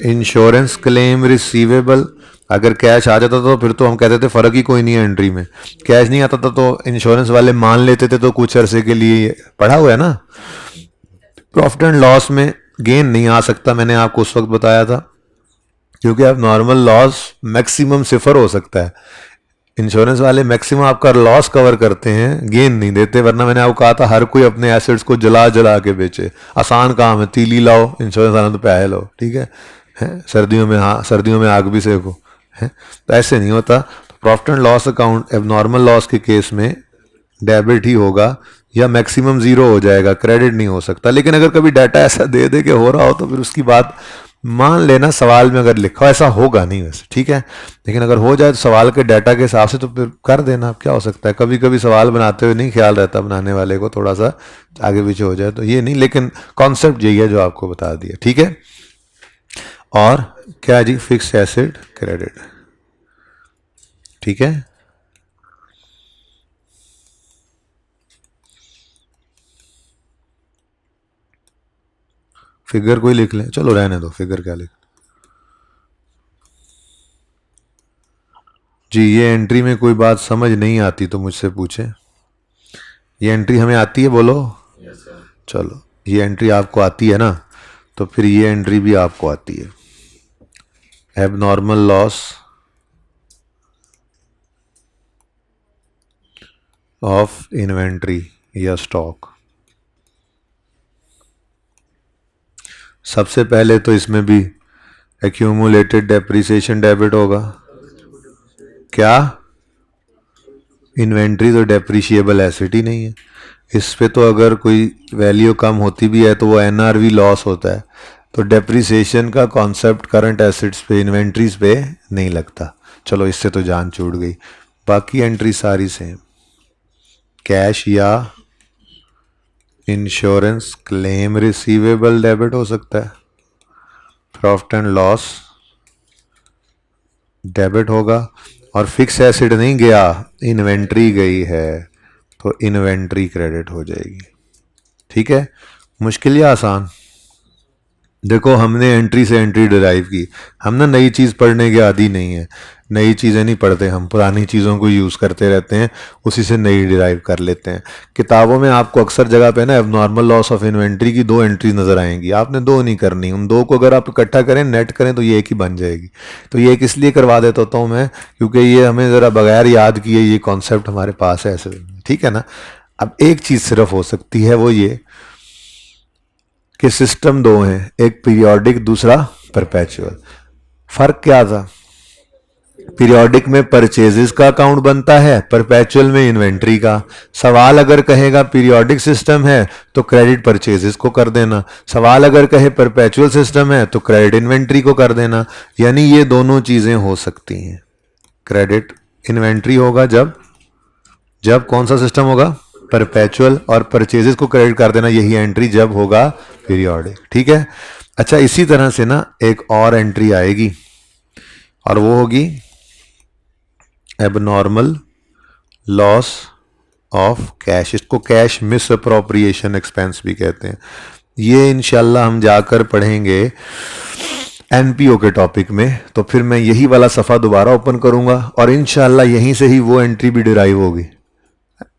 इंश्योरेंस क्लेम रिसीवेबल। अगर कैश आ जाता तो फिर तो हम कहते थे फर्क ही कोई नहीं है एंट्री में। कैश नहीं आता था तो इंश्योरेंस वाले मान लेते थे तो कुछ अरसे के लिए, पढ़ा हुआ है ना। प्रॉफिट एंड लॉस में गेन नहीं आ सकता, मैंने आपको उस वक्त बताया था, क्योंकि अब नॉर्मल लॉस मैक्सिमम सिफर हो सकता है। इंश्योरेंस वाले मैक्सिमम आपका लॉस कवर करते हैं, गेन नहीं देते। वरना मैंने आपको कहा था हर कोई अपने एसेट्स को जला जला के बेचे, आसान काम है, तीली लाओ, इंश्योरेंस वाले तो पैसे लो, ठीक है, सर्दियों में, हाँ सर्दियों में आग भी सेको, है तो ऐसे नहीं होता। तो profit and loss account abnormal loss के केस में डेबिट ही होगा या मैक्सिमम जीरो हो जाएगा, क्रेडिट नहीं हो सकता। लेकिन अगर कभी डाटा ऐसा दे दे के हो रहा हो तो फिर उसकी बात मान लेना, सवाल में अगर लिखा हो, ऐसा होगा नहीं वैसे, ठीक है, लेकिन अगर हो जाए तो सवाल के डाटा के हिसाब से तो फिर कर देना, क्या हो सकता है। कभी कभी सवाल बनाते हुए नहीं ख्याल रहता बनाने वाले को, थोड़ा सा आगे पीछे हो जाए तो ये नहीं, लेकिन कॉन्सेप्ट यही है जो आपको बता दिया, ठीक है। और क्या जी, फिक्स्ड एसेट क्रेडिट, ठीक है। फिगर कोई लिख लें, चलो रहने दो, फिगर क्या लिख जी। ये एंट्री में कोई बात समझ नहीं आती तो मुझसे पूछें। ये एंट्री हमें आती है, बोलो। चलो ये एंट्री आपको आती है ना, तो फिर ये एंट्री भी आपको आती है। एबनॉर्मल लॉस ऑफ इन्वेंट्री या स्टॉक। सबसे पहले तो इसमें भी एक्यूमुलेटेड डेप्रिसिएशन डेबिट होगा। क्या? इन्वेंट्री तो डेप्रिशिएबल एसेट ही नहीं है, इस पे तो अगर कोई वैल्यू कम होती भी है तो वो एनआरवी लॉस होता है। तो डेप्रिसिएशन का कॉन्सेप्ट करंट एसेट्स पे, इन्वेंट्रीज पे नहीं लगता। चलो इससे तो जान छूट गई। बाकी एंट्री सारी सेम, कैश या इंश्योरेंस क्लेम रिसीवेबल डेबिट हो सकता है, प्रॉफिट एंड लॉस डेबिट होगा, और फिक्स एसेट नहीं गया, इन्वेंट्री गई है तो इन्वेंट्री क्रेडिट हो जाएगी, ठीक है। मुश्किल या आसान? देखो हमने एंट्री से एंट्री डिराइव की, हम ना नई चीज़ पढ़ने के आदी नहीं है, नई चीज़ें नहीं पढ़ते हम, पुरानी चीज़ों को यूज़ करते रहते हैं, उसी से नई डिराइव कर लेते हैं। किताबों में आपको अक्सर जगह पे ना एबनॉर्मल लॉस ऑफ इन्वेंट्री की 2 एंट्री नज़र आएंगी, आपने 2 नहीं करनी, उन 2 को अगर आप इकट्ठा करें, नेट करें तो ये एक ही बन जाएगी। तो ये एक इसलिए करवा देता हूँ मैं, क्योंकि ये हमें ज़रा बगैर याद किए ये कॉन्सेप्ट हमारे पास है ऐसे, ठीक है ना। अब एक चीज़ सिर्फ हो सकती है, वो ये कि सिस्टम 2 हैं, एक पीरियोडिक दूसरा परपेचुअल। फर्क क्या था? पीरियोडिक में परचेजेस का अकाउंट बनता है, परपेचुअल में इन्वेंट्री का। सवाल अगर कहेगा पीरियोडिक सिस्टम है तो क्रेडिट परचेजेस को कर देना, सवाल अगर कहे परपेचुअल सिस्टम है तो क्रेडिट इन्वेंट्री को कर देना। यानी ये दोनों चीजें हो सकती हैं। क्रेडिट इन्वेंट्री होगा जब कौन सा सिस्टम होगा? परपेचुअल, और परचेजेस को क्रेडिट कर देना, यही एंट्री जब होगा पीरियोडिक, ठीक है। अच्छा इसी तरह से ना एक और एंट्री आएगी और वो होगी एबनॉर्मल लॉस ऑफ कैश। इसको कैश मिस अप्रोप्रिएशन एक्सपेंस भी कहते हैं। ये इंशाल्लाह हम जाकर पढ़ेंगे एनपीओ के टॉपिक में, तो फिर मैं यही वाला सफ़ा दोबारा ओपन करूंगा और इंशाल्लाह यहीं से ही वो एंट्री भी डिराइव होगी।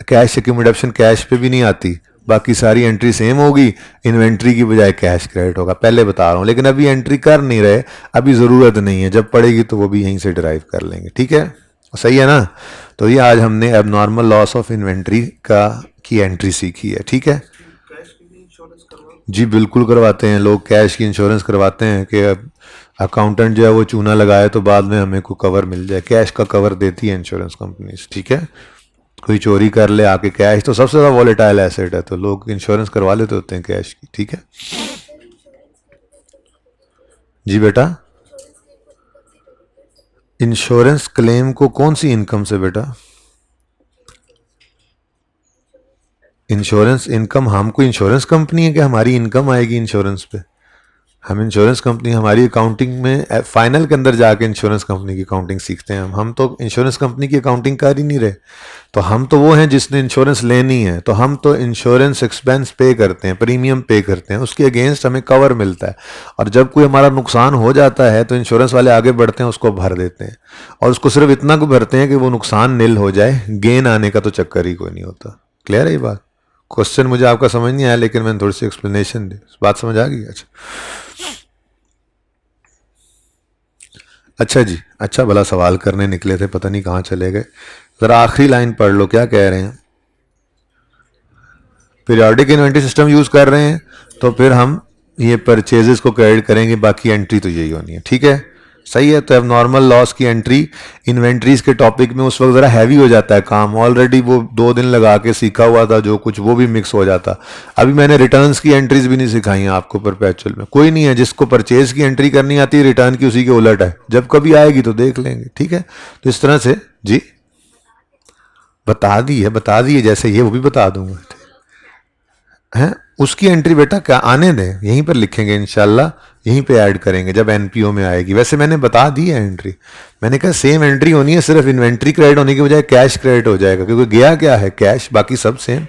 कैश एक्यूमुलेशन कैश पे भी नहीं आती, बाकी सारी एंट्री सेम होगी, इन्वेंट्री की बजाय कैश क्रेडिट होगा, पहले बता रहा हूँ। लेकिन अभी एंट्री कर नहीं रहे, अभी ज़रूरत नहीं है, जब पड़ेगी तो वो भी यहीं से डिराइव कर लेंगे, ठीक है, सही है ना। तो ये आज हमने एबनॉर्मल लॉस ऑफ इन्वेंट्री की एंट्री सीखी है, ठीक है जी। बिल्कुल करवाते हैं लोग, कैश की इंश्योरेंस करवाते हैं कि अकाउंटेंट जो है वो चूना लगाए तो बाद में हमें कोई कवर मिल जाए। कैश का कवर देती है इंश्योरेंस कंपनीज, ठीक है। कोई चोरी कर ले आके कैश, तो सबसे ज़्यादा वॉलेटाइल एसेट है, तो लोग इंश्योरेंस करवा लेते होते हैं कैश की। ठीक है जी बेटा, इंश्योरेंस क्लेम को कौन सी इनकम से बेटा? इंश्योरेंस इनकम, हमको इंश्योरेंस कंपनी है कि हमारी इनकम आएगी इंश्योरेंस पे? हम इंश्योरेंस कंपनी, हमारी अकाउंटिंग में फाइनल के अंदर जाके इंश्योरेंस कंपनी की अकाउंटिंग सीखते हैं हम तो इंश्योरेंस कंपनी की अकाउंटिंग कर ही नहीं रहे। तो हम तो वो हैं जिसने इंश्योरेंस लेनी है, तो हम तो इंश्योरेंस एक्सपेंस पे करते हैं, प्रीमियम पे करते हैं, उसके अगेंस्ट हमें कवर मिलता है, और जब कोई हमारा नुकसान हो जाता है तो इंश्योरेंस वाले आगे बढ़ते हैं, उसको भर देते हैं, और उसको सिर्फ इतना को भरते हैं कि वो नुकसान निल हो जाए, गेन आने का तो चक्कर ही कोई नहीं होता। क्लियर है ये बात? क्वेश्चन मुझे आपका समझ नहीं आया, लेकिन मैंने थोड़ी सी एक्सप्लेनेशन दी, बात समझ आ गई? अच्छा जी, अच्छा भला सवाल करने निकले थे, पता नहीं कहाँ चले गए। ज़रा आखिरी लाइन पढ़ लो, क्या कह रहे हैं? पीरियोडिक इन्वेंट्री सिस्टम यूज़ कर रहे हैं तो फिर हम ये परचेजेस को क्रेडिट करेंगे, बाकी एंट्री तो यही होनी है। ठीक है, सही है। तो अब नॉर्मल लॉस की एंट्री इन्वेंट्रीज के टॉपिक में उस वक्त ज़रा हैवी हो जाता है काम, ऑलरेडी वो 2 दिन लगा के सीखा हुआ था जो कुछ, वो भी मिक्स हो जाता। अभी मैंने रिटर्न्स की एंट्रीज भी नहीं सिखाई हैं आपको परपेचुअल में। कोई नहीं है जिसको परचेज की एंट्री करनी आती है, रिटर्न की उसी के उलट है, जब कभी आएगी तो देख लेंगे। ठीक है, तो इस तरह से जी बता दी है जैसे ये, वो भी बता दूंगा हैं। उसकी एंट्री बेटा क्या आने दें, यहीं पर लिखेंगे इंशाल्लाह, यहीं पे ऐड करेंगे जब एनपीओ में आएगी। वैसे मैंने बता दी है एंट्री, मैंने कहा सेम एंट्री होनी है, सिर्फ इन्वेंट्री क्रेडिट होने की बजाय कैश क्रेडिट हो जाएगा, क्योंकि गया क्या है कैश, बाकी सब सेम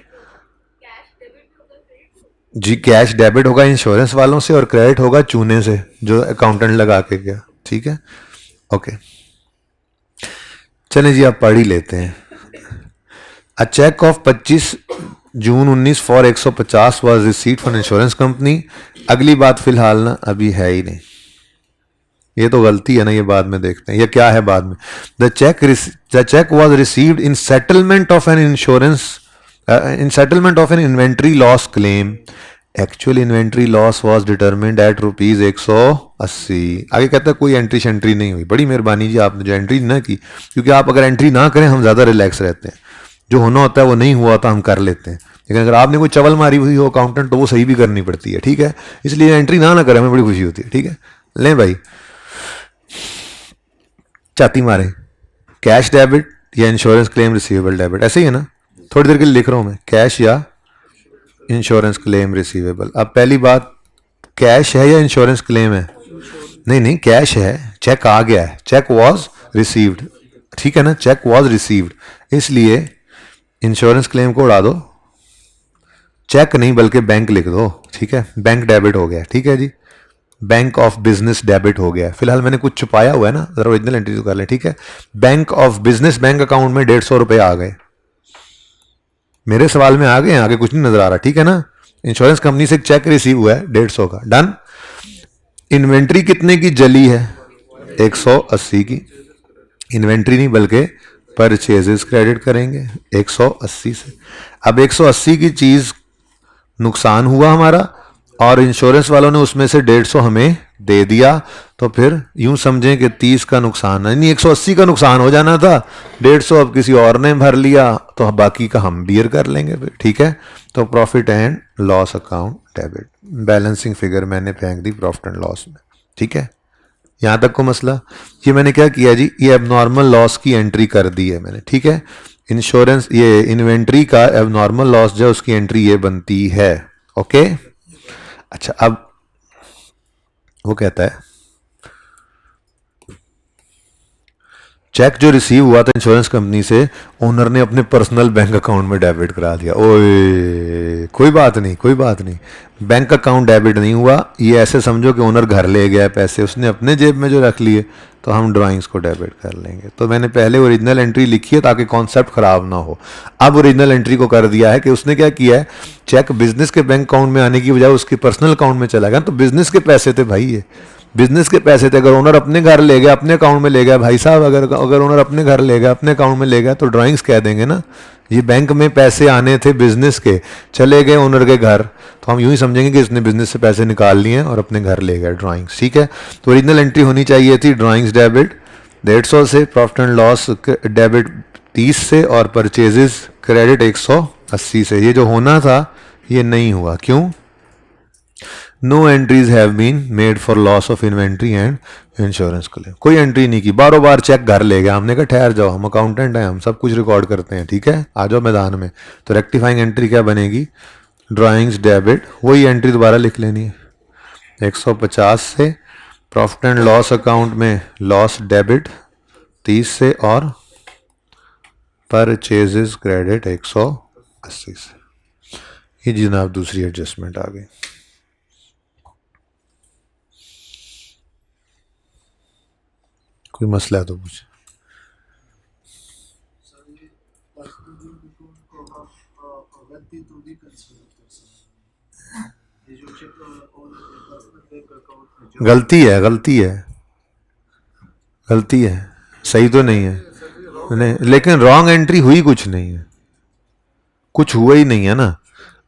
जी। कैश डेबिट होगा इंश्योरेंस वालों से और क्रेडिट होगा चूने से जो अकाउंटेंट लगा के गया। ठीक है, ओके, चलें जी, आप पढ़ ही लेते हैं। A cheque of 25 June 19 for 150 was received from insurance company. अगली बात फिलहाल ना अभी है ही नहीं, ये तो गलती है ना, ये बाद में देखते हैं, ये क्या है बाद में। The cheque was received in settlement of an insurance, in settlement of an inventory loss claim. Actual inventory loss was determined at rupees 180। आगे कहता है कोई एंट्री शेंट्री नहीं हुई। बड़ी मेहरबानी जी आपने जो एंट्री ना की, क्योंकि आप अगर एंट्री ना करें हम ज़्यादा रिलैक्स रहते हैं, जो होना होता है वो नहीं हुआ होता हम कर लेते हैं, लेकिन अगर आपने कोई चवल मारी हुई हो अकाउंटेंट तो वो सही भी करनी पड़ती है। ठीक है, इसलिए एंट्री ना करें हमें बड़ी खुशी होती है। ठीक है, लें भाई चाती मारे, कैश डेबिट या इंश्योरेंस क्लेम रिसीवेबल डेबिट, ऐसे ही है ना, थोड़ी देर के लिए लिख रहा हूँ मैं, कैश या इंश्योरेंस क्लेम रिसीवेबल। अब पहली बात, कैश है या इंश्योरेंस क्लेम है? नहीं, कैश है, चेक आ गया है, चेक वॉज रिसीव्ड। ठीक है ना, चेक वॉज रिसीव्ड, इसलिए इंश्योरेंस क्लेम को उड़ा दो, चेक नहीं बल्कि बैंक लिख दो। ठीक है, बैंक डेबिट हो गया। ठीक है जी, बैंक ऑफ बिजनेस डेबिट हो गया। फिलहाल मैंने कुछ छुपाया हुआ है ना, जरा ओरिजिनल एंट्री तो कर लें। ठीक है, bank of business, bank account में 150 रुपये आ गए, मेरे सवाल में आ गए, आगे कुछ नहीं नजर आ रहा। ठीक है ना, इंश्योरेंस कंपनी से एक चेक रिसीव हुआ है 150 का, डन। इन्वेंट्री कितने की जली है? 180 की। इन्वेंट्री नहीं बल्कि परचेजेस क्रेडिट करेंगे 180 से। अब 180 की चीज नुकसान हुआ हमारा, और इंश्योरेंस वालों ने उसमें से 150 हमें दे दिया, तो फिर यूं समझें कि 30 का नुकसान है, नहीं 180 का नुकसान हो जाना था, 150 अब किसी और ने भर लिया, तो बाकी का हम बियर कर लेंगे फिर। ठीक है, तो profit and loss account debit, balancing figure मैंने फेंक दी प्रॉफिट एंड लॉस में। ठीक है, यहाँ तक को मसला। ये मैंने क्या किया जी, ये एबनॉर्मल लॉस की एंट्री कर दी है मैंने। ठीक है, इंश्योरेंस ये इन्वेंट्री का एबनॉर्मल लॉस जो उसकी एंट्री ये बनती है। ओके, अच्छा, अब वो कहता है चेक जो रिसीव हुआ था इंश्योरेंस कंपनी से, ओनर ने अपने पर्सनल बैंक अकाउंट में डेबिट करा दिया। ओए कोई बात नहीं, बैंक अकाउंट डेबिट नहीं हुआ, ये ऐसे समझो कि ओनर घर ले गया पैसे, उसने अपने जेब में जो रख लिए, तो हम ड्राइंग्स को डेबिट कर लेंगे। तो मैंने पहले ओरिजिनल एंट्री लिखी है ताकि कॉन्सेप्ट खराब ना हो। अब ओरिजिनल एंट्री को कर दिया है कि उसने क्या किया है, चेक बिजनेस के बैंक अकाउंट में आने की बजाय उसके पर्सनल अकाउंट में चला गया। तो बिजनेस के पैसे थे भाई, ये बिजनेस के पैसे थे। अगर ओनर अपने घर ले गया, अपने अकाउंट में ले गया, भाई साहब अगर ओनर अपने घर ले गया, अपने अकाउंट में ले गया, तो ड्राइंग्स कह देंगे ना। ये बैंक में पैसे आने थे बिजनेस के, चले गए ओनर के घर, तो हम यूं ही समझेंगे कि इसने बिजनेस से पैसे निकाल लिए और अपने घर ले गया ड्राइंग्स। ठीक है, तो ओरिजिनल एंट्री होनी चाहिए थी ड्राइंग्स डेबिट 150 से, प्रॉफिट एंड लॉस डेबिट 30 से और परचेजेस क्रेडिट 180 से। ये जो होना था ये नहीं हुआ, क्यों? No entries have been made for loss of inventory and insurance claim. कोई एंट्री नहीं की, बारों बार चेक घर ले गया। हमने कहा ठहर जाओ, हम अकाउंटेंट हैं, हम सब कुछ रिकॉर्ड करते हैं, ठीक है, आ जाओ मैदान में। तो रेक्टिफाइंग एंट्री क्या बनेगी? ड्राइंग्स डेबिट, वही एंट्री दोबारा लिख लेनी है 150 से। प्रॉफिट एंड लॉस अकाउंट में लॉस डेबिट 30 से और परचेजेस क्रेडिट 180 से। ये जनाब दूसरी एडजस्टमेंट आ गई। कोई मसला है तो पूछ। गलती है, गलती है, गलती है, सही तो नहीं है। नहीं, लेकिन रॉन्ग एंट्री हुई कुछ नहीं है, कुछ हुआ ही नहीं है ना।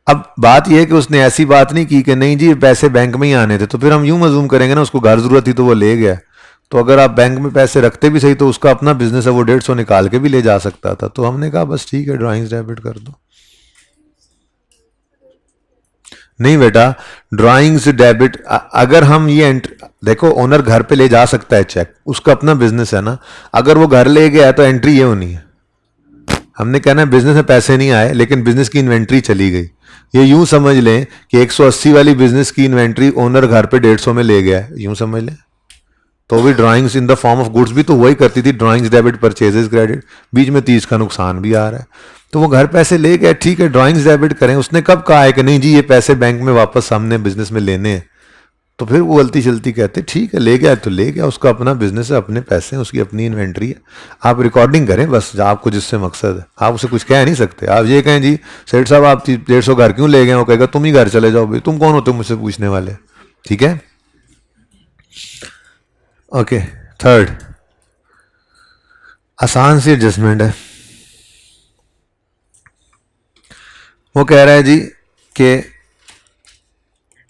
अब बात यह है कि उसने ऐसी बात नहीं की कि नहीं जी पैसे बैंक में ही आने थे, तो फिर हम यूं मजूम करेंगे ना उसको घर जरूरत थी तो वो ले गया। तो अगर आप बैंक में पैसे रखते भी सही तो उसका अपना बिजनेस है, वो 150 निकाल के भी ले जा सकता था। तो हमने कहा बस ठीक है ड्राइंग्स डेबिट कर दो। नहीं बेटा, ड्राइंग्स डेबिट अगर हम ये देखो ओनर घर पे ले जा सकता है चेक, उसका अपना बिजनेस है ना। अगर वो घर ले गया तो एंट्री ये होनी है। हमने कहना है बिजनेस में पैसे नहीं आए लेकिन बिजनेस की इन्वेंट्री चली गई। ये यूं समझ लें कि 180 वाली बिजनेस की इन्वेंट्री ओनर घर पे 150 में ले गया है, यूं समझ लें। तो भी drawings in the form of goods भी तो वही करती थी, ड्राइंग्स डेबिट परचेजेस क्रेडिट। बीच में 30 का नुकसान भी आ रहा है, तो वो घर पैसे ले गए, ठीक है ड्राइंग्स डेबिट करें। उसने कब कहा है कि नहीं जी ये पैसे बैंक में वापस हमने बिजनेस में लेने हैं? तो फिर वो गलती चलती कहते ठीक है ले गया तो ले गया, उसका अपना बिजनेस है, अपने पैसे हैं, उसकी अपनी इन्वेंट्री है। आप रिकॉर्डिंग करें बस, आपको जिससे मकसद है। आप उसे कुछ कह नहीं सकते। आप ये कहें जी सेठ साहब आप 150 घर क्यों ले गए, वो कहेगा तुम ही घर चले जाओ भाई, तुम कौन होते हो मुझसे पूछने वाले, ठीक है। ओके, थर्ड आसान सी एडजस्टमेंट है। वो कह रहा है जी कि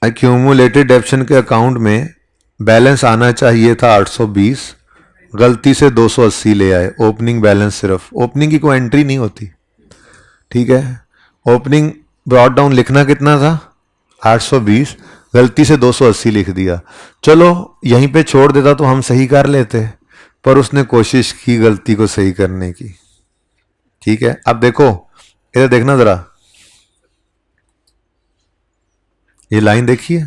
एक्यूमुलेटेड डेप्शन के अकाउंट में बैलेंस आना चाहिए था 820, गलती से 280 ले आए। ओपनिंग बैलेंस, सिर्फ ओपनिंग की कोई एंट्री नहीं होती, ठीक है। ओपनिंग ब्रॉट डाउन लिखना कितना था 820, गलती से 280 लिख दिया। चलो यहीं पे छोड़ देता तो हम सही कर लेते, पर उसने कोशिश की गलती को सही करने की, ठीक है। अब देखो इधर देखना जरा, ये लाइन देखिए,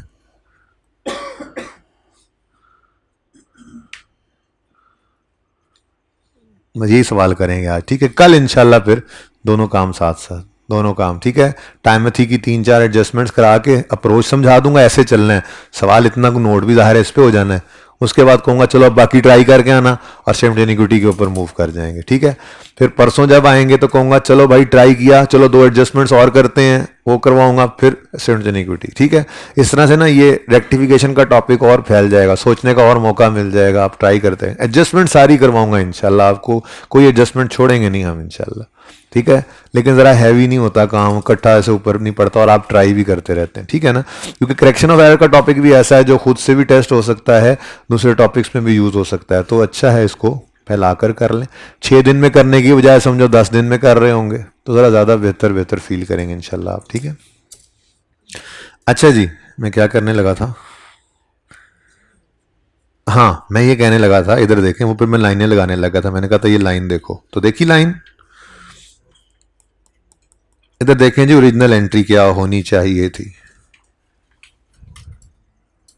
यही सवाल करेंगे आज, ठीक है। कल इंशाल्लाह फिर दोनों काम साथ साथ, दोनों काम, ठीक है। टाइमथी की 3-4 एडजस्टमेंट्स करा के अप्रोच समझा दूंगा, ऐसे चलना है। सवाल इतना को नोट भी ज़ाहिर है इस पे हो जाना है। उसके बाद कहूँगा चलो अब बाकी ट्राई करके आना और सिमल्टेनिटी के ऊपर मूव कर जाएंगे, ठीक है। फिर परसों जब आएंगे तो कहूँगा चलो भाई ट्राई किया, चलो 2 एडजस्टमेंट्स और करते हैं, वो करवाऊंगा, फिर सिमल्टेनिटी, ठीक है। इस तरह से ना ये रेक्टिफिकेशन का टॉपिक और फैल जाएगा, सोचने का और मौका मिल जाएगा। आप ट्राई करते हैं, एडजस्टमेंट सारी करवाऊंगा इंशाल्लाह, आपको कोई एडजस्टमेंट छोड़ेंगे नहीं हम इंशाल्लाह, ठीक है। लेकिन ज़रा हैवी नहीं होता काम, इकट्ठा ऐसे ऊपर नहीं पड़ता और आप ट्राई भी करते रहते हैं, ठीक है ना। क्योंकि करेक्शन ऑफ एरर का टॉपिक भी ऐसा है जो खुद से भी टेस्ट हो सकता है, दूसरे टॉपिक्स में भी यूज़ हो सकता है। तो अच्छा है इसको फैलाकर कर लें। 6 दिन में करने की बजाय समझो 10 दिन में कर रहे होंगे तो ज़रा ज़्यादा बेहतर फील करेंगे इंशाल्लाह आप, ठीक है। अच्छा जी, मैं क्या करने लगा था, हाँ मैं ये कहने लगा था, इधर देखें, वो फिर मैं लाइनें लगाने लगा था। मैंने कहा था ये लाइन देखो, तो देखी लाइन, इधर देखें जी ओरिजिनल एंट्री क्या होनी चाहिए थी,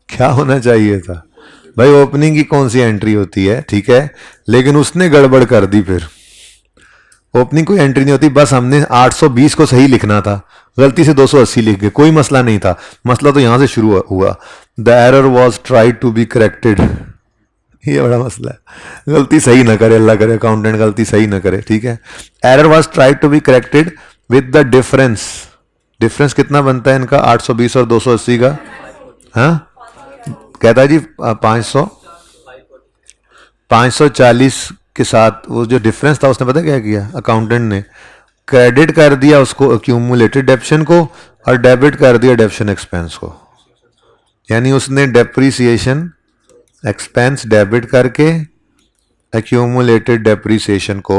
क्या होना चाहिए था भाई। ओपनिंग की कौन सी एंट्री होती है, ठीक है, लेकिन उसने गड़बड़ कर दी। फिर ओपनिंग कोई एंट्री नहीं होती, बस हमने 820 को सही लिखना था, गलती से 280 लिख गए, कोई मसला नहीं था। मसला तो यहां से शुरू हुआ, the error was tried to be corrected. ये बड़ा मसला है, गलती सही ना करे, अल्लाह करे अकाउंटेंट गलती सही ना करे, ठीक है। Error was tried to be corrected with the difference, difference कितना बनता है इनका 820 और 280 का, हाँ कहता जी 540 के साथ वो जो डिफरेंस था उसने पता क्या किया, अकाउंटेंट ने क्रेडिट कर दिया उसको एक्यूमुलेटेड डेप्शन को और डेबिट कर दिया डेप्शन एक्सपेंस को। यानी उसने डेप्रीसिएशन एक्सपेंस डेबिट करके एक्यूमुलेटेड डेप्रीसिएशन को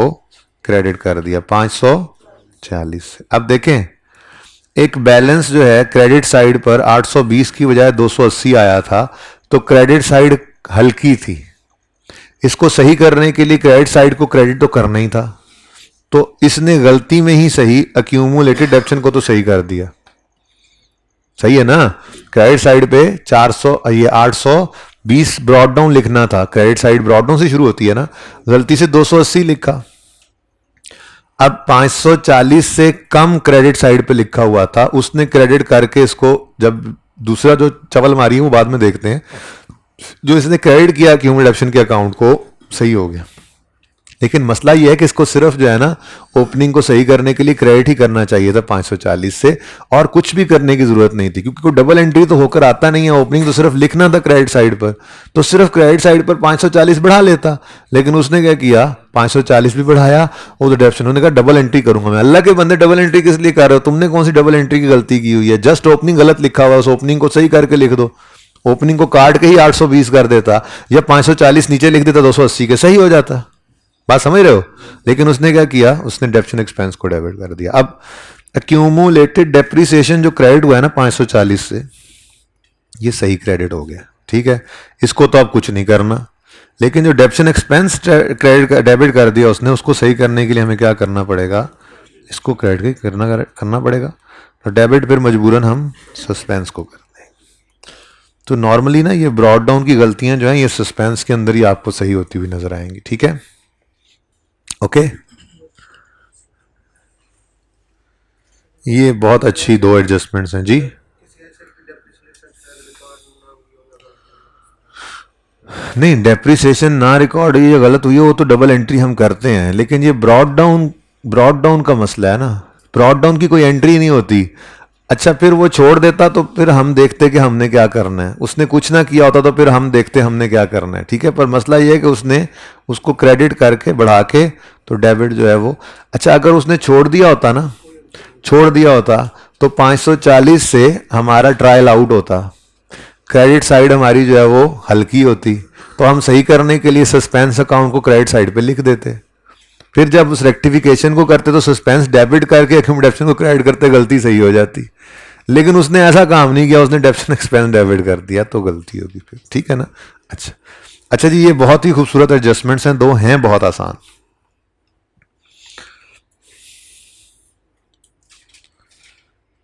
क्रेडिट कर दिया 540 से। अब देखें एक बैलेंस जो है क्रेडिट साइड पर 820 की बजाय 280 आया था, तो क्रेडिट साइड हल्की थी। इसको सही करने के लिए क्रेडिट साइड को क्रेडिट तो करना ही था, तो इसने गलती में ही सही अक्यूमुलेटेड डेप्शन को तो सही कर दिया। सही है ना, क्रेडिट साइड पे 400 ये 820 ब्रॉड डाउन लिखना था, क्रेडिट साइड ब्रॉड डाउन से शुरू होती है ना, गलती से 280 लिखा। अब 540 से कम क्रेडिट साइड पे लिखा हुआ था, उसने क्रेडिट करके इसको, जब दूसरा जो चवल मारी है वो बाद में देखते हैं, जो इसने क्रेडिट किया अक्यूमुलेटेड डेप्शन के अकाउंट को, सही हो गया। लेकिन मसला यह है कि इसको सिर्फ जो है ना ओपनिंग को सही करने के लिए क्रेडिट ही करना चाहिए था 540 से, और कुछ भी करने की जरूरत नहीं थी, क्योंकि कोई डबल एंट्री तो होकर आता नहीं है। ओपनिंग तो सिर्फ लिखना था क्रेडिट साइड पर, तो सिर्फ क्रेडिट साइड पर 540 बढ़ा लेता। लेकिन उसने क्या किया, 540 भी बढ़ाया, वो तो डेप्शन, उन्होंने कहा डबल एंट्री करूंगा मैं। अल्लाह के बंदे, डबल एंट्री किस लिए कर रहे हो? तुमने कौन सी डबल एंट्री की गलती की हुई है? जस्ट ओपनिंग गलत लिखा हुआ, उस ओपनिंग को सही करके लिख दो। ओपनिंग को काट के ही 820 कर देता, या 540 नीचे लिख देता 280 के, सही हो जाता। बात समझ रहे हो? लेकिन उसने क्या किया, उसने डेप्शन एक्सपेंस को डेबिट कर दिया। अब एक्यूमुलेटेड डेप्रिसिएशन जो क्रेडिट हुआ है ना 540 से, ये सही क्रेडिट हो गया, ठीक है। इसको तो अब कुछ नहीं करना, लेकिन जो डेप्शन एक्सपेंस क्रेडिट डेबिट कर दिया उसने, उसको सही करने के लिए हमें क्या करना पड़ेगा, इसको क्रेडिट करना पड़ेगा। तो डेबिट फिर मजबूरन हम सस्पेंस को कर दें। तो नॉर्मली ना ये ब्रॉड डाउन की गलतियां जो हैं ये सस्पेंस के अंदर ही आपको सही होती हुई नजर आएंगी, ठीक है। ओके, ये बहुत अच्छी दो एडजस्टमेंट्स हैं जी। नहीं, डेप्रिसिएशन ना रिकॉर्ड ये गलत हुई है, वो तो डबल एंट्री हम करते हैं, लेकिन ये ब्रॉड डाउन का मसला है ना, ब्रॉड डाउन की कोई एंट्री नहीं होती। अच्छा, फिर वो छोड़ देता तो फिर हम देखते कि हमने क्या करना है, उसने कुछ ना किया होता तो फिर हम देखते हमने क्या करना है, ठीक है। पर मसला ये है कि उसने उसको क्रेडिट करके बढ़ा के तो डेबिट जो है वो, अच्छा अगर उसने छोड़ दिया होता तो 540 से हमारा ट्रायल आउट होता, क्रेडिट साइड हमारी जो है वो हल्की होती, तो हम सही करने के लिए सस्पेंस अकाउंट को क्रेडिट साइड पे लिख देते। फिर जब उस रेक्टिफिकेशन को करते तो सस्पेंस डेबिट करके एक्यूमुलेशन को क्रेडिट करते, गलती सही हो जाती। लेकिन उसने ऐसा काम नहीं किया, उसने डेप्शन एक्सपेंस डेबिट कर दिया, तो गलती होगी फिर, ठीक है ना। अच्छा जी, ये बहुत ही खूबसूरत एडजस्टमेंट्स हैं, दो हैं बहुत आसान।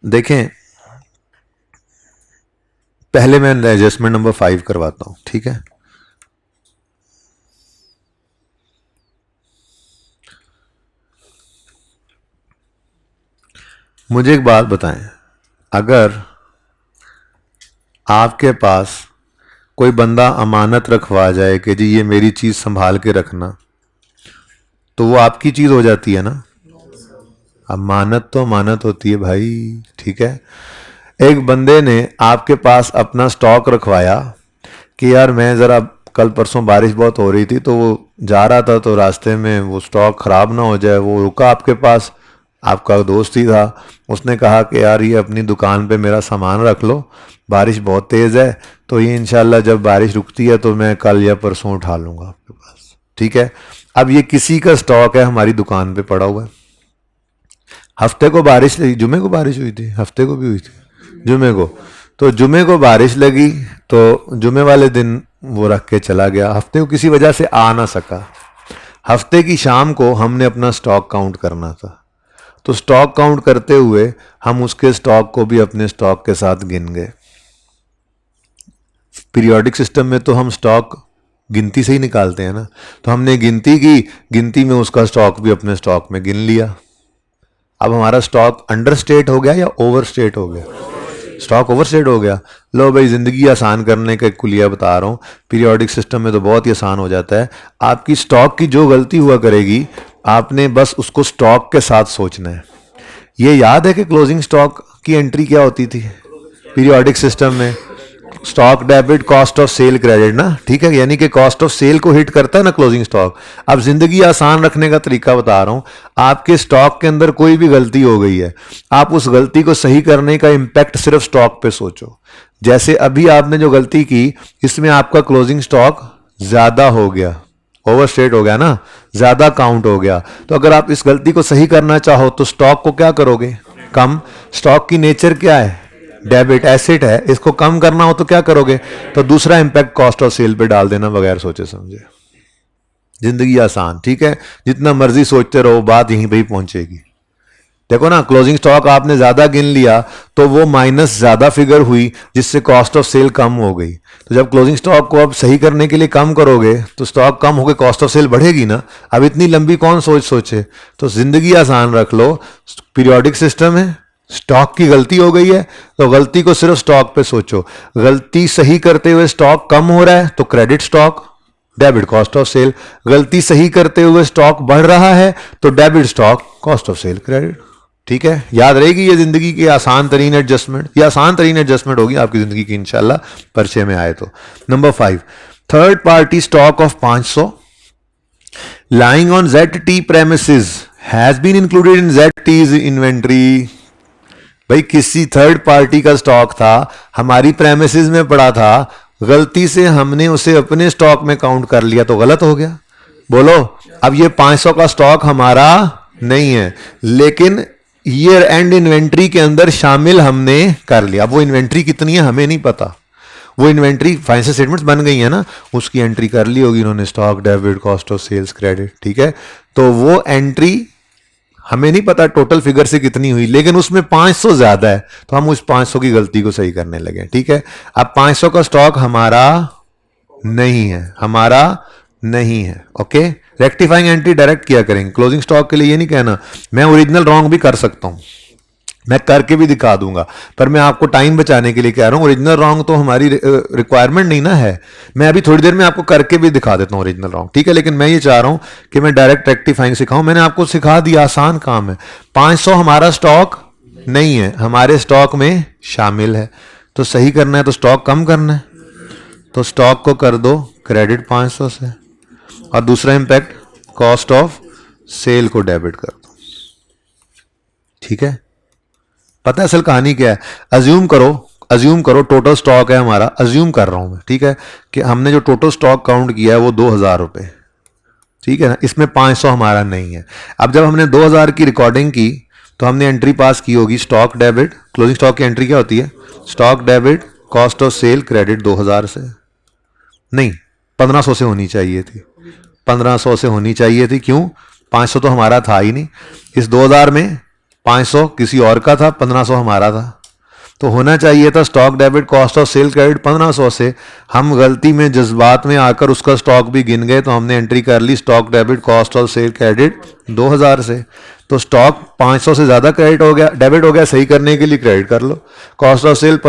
देखें, पहले मैं एडजस्टमेंट नंबर 5 करवाता हूं, ठीक है। मुझे एक बात बताएं, अगर आपके पास कोई बंदा अमानत रखवा जाए कि जी ये मेरी चीज़ संभाल के रखना, तो वो आपकी चीज़ हो जाती है ना। अमानत तो अमानत होती है भाई, ठीक है। एक बंदे ने आपके पास अपना स्टॉक रखवाया कि यार मैं ज़रा, कल परसों बारिश बहुत हो रही थी तो वो जा रहा था तो रास्ते में वो स्टॉक ख़राब ना हो जाए, वो रुका आपके पास, आपका दोस्त ही था, उसने कहा कि यार ये अपनी दुकान पे मेरा सामान रख लो, बारिश बहुत तेज़ है, तो ये इंशाल्लाह जब बारिश रुकती है तो मैं कल या परसों उठा लूँगा आपके पास, ठीक है। अब ये किसी का स्टॉक है, हमारी दुकान पे पड़ा हुआ है। हफ्ते को बारिश लगी, जुमे को बारिश हुई थी, हफ्ते को भी हुई थी, जुमे को, तो जुमे को बारिश लगी तो जुमे वाले दिन वो रख के चला गया, हफ्ते को किसी वजह से आ ना सका। हफ्ते की शाम को हमने अपना स्टॉक काउंट करना था, तो स्टॉक काउंट करते हुए हम उसके स्टॉक को भी अपने स्टॉक के साथ गिन गए। पीरियोडिक सिस्टम में तो हम स्टॉक गिनती से ही निकालते हैं ना, तो हमने गिनती की, गिनती में उसका स्टॉक भी अपने स्टॉक में गिन लिया। अब हमारा स्टॉक अंडर स्टेट हो गया या ओवर स्टेट हो गया? स्टॉक ओवर स्टेट हो गया। लो भाई, ज़िंदगी आसान करने का एक कुलिया बता रहा हूँ, पीरियोडिक सिस्टम में तो बहुत ही आसान हो जाता है। आपकी स्टॉक की जो गलती हुआ करेगी, आपने बस उसको स्टॉक के साथ सोचना है। ये याद है कि क्लोजिंग स्टॉक की एंट्री क्या होती थी पीरियोडिक सिस्टम में? Stock debit cost of sale credit ना, ठीक है, यानी कि कॉस्ट ऑफ सेल को हिट करता है ना क्लोजिंग स्टॉक। अब जिंदगी आसान रखने का तरीका बता रहा हूं, आपके स्टॉक के अंदर कोई भी गलती हो गई है, आप उस गलती को सही करने का इंपैक्ट सिर्फ स्टॉक पे सोचो। जैसे अभी आपने जो गलती की, इसमें आपका क्लोजिंग स्टॉक ज्यादा हो गया, ओवरस्टेट हो गया ना, ज्यादा काउंट हो गया। तो अगर आप इस गलती को सही करना चाहो तो स्टॉक को क्या करोगे, कम। स्टॉक की नेचर क्या है, डेबिट एसेट है, इसको कम करना हो तो क्या करोगे, तो दूसरा इंपैक्ट कॉस्ट ऑफ सेल पे डाल देना बगैर सोचे समझे। जिंदगी आसान, ठीक है, जितना मर्जी सोचते रहो बात यहीं पे ही पहुंचेगी। देखो ना, क्लोजिंग स्टॉक आपने ज्यादा गिन लिया तो वो माइनस ज्यादा फिगर हुई, जिससे कॉस्ट ऑफ सेल कम हो गई। तो जब क्लोजिंग स्टॉक को अब सही करने के लिए कम करोगे तो स्टॉक कम होकर कॉस्ट ऑफ सेल बढ़ेगी ना। अब इतनी लंबी कौन सोचे, तो जिंदगी आसान रख लो। पीरियोडिक सिस्टम है, स्टॉक की गलती हो गई है तो गलती को सिर्फ स्टॉक पे सोचो। गलती सही करते हुए स्टॉक कम हो रहा है तो credit stock, debit cost of sale. गलती सही करते हुए स्टॉक बढ़ रहा है तो debit stock, cost of sale, credit. ठीक है, याद रहेगी ये जिंदगी की आसान तरीन एडजस्टमेंट। ये आसान तरीन एडजस्टमेंट होगी आपकी जिंदगी की इंशाल्लाह, परिचय में आए तो। Number 5, third party stock of 500 lying on ZT premises has been included in ZT's inventory। भाई किसी थर्ड पार्टी का स्टॉक था, हमारी प्रेमिसेस में पड़ा था, गलती से हमने उसे अपने स्टॉक में काउंट कर लिया तो गलत हो गया। बोलो, अब ये 500 का स्टॉक हमारा नहीं है, लेकिन ईयर एंड इन्वेंट्री के अंदर शामिल हमने कर लिया। अब वो इन्वेंट्री कितनी है हमें नहीं पता, वो इन्वेंट्री फाइनेंशियल स्टेटमेंट्स बन गई है ना, उसकी एंट्री कर ली होगी इन्होंने, stock, debit, cost of sales, credit. ठीक है, तो वो एंट्री हमें नहीं पता टोटल फिगर से कितनी हुई, लेकिन उसमें 500 ज्यादा है तो हम उस 500 की गलती को सही करने लगे। ठीक है, अब 500 का स्टॉक हमारा नहीं है, हमारा नहीं है। ओके, रेक्टिफाइंग एंट्री डायरेक्ट किया करेंगे। क्लोजिंग स्टॉक के लिए ये नहीं कहना मैं ओरिजिनल रॉन्ग भी कर सकता हूं, मैं करके भी दिखा दूंगा, पर मैं आपको टाइम बचाने के लिए कह रहा हूं। ओरिजिनल रॉन्ग तो हमारी रिक्वायरमेंट नहीं ना है, मैं अभी थोड़ी देर में आपको करके भी दिखा देता हूं ओरिजिनल रॉन्ग। ठीक है, लेकिन मैं ये चाह रहा हूं कि मैं डायरेक्ट रेक्टिफाइंग सिखाऊं। मैंने आपको सिखा दिया, आसान काम है। 500 हमारा स्टॉक नहीं है, हमारे स्टॉक में शामिल है, तो सही करना है तो स्टॉक कम करना है, तो स्टॉक को कर दो क्रेडिट 500 से, और दूसरा इंपैक्ट कॉस्ट ऑफ सेल को डेबिट कर दो। ठीक है, पता है असल कहानी क्या है। अज्यूम करो टोटल स्टॉक है हमारा, अज्यूम कर रहा हूं मैं, ठीक है, कि हमने जो टोटल स्टॉक काउंट किया है वो 2000 रुपए, ठीक है ना, इसमें 500 हमारा नहीं है। अब जब हमने 2000 की रिकॉर्डिंग की तो हमने एंट्री पास की होगी स्टॉक डेबिट। क्लोजिंग स्टॉक की एंट्री क्या होती है, stock debit cost of sale credit 2000 से, नहीं 1500 से होनी चाहिए थी, 1500 से होनी चाहिए थी। क्यों, 500 तो हमारा था ही नहीं, इस 2000 में 500 किसी और का था, 1500 हमारा था, तो होना चाहिए था stock debit cost of sale credit 1500 से। हम गलती में जज्बात में आकर उसका स्टॉक भी गिन गए, तो हमने एंट्री कर ली stock debit cost of sale credit 2000 से। तो स्टॉक 500 से ज्यादा क्रेडिट हो गया, डेबिट हो गया, सही करने के लिए क्रेडिट कर लो। कॉस्ट ऑफ सेल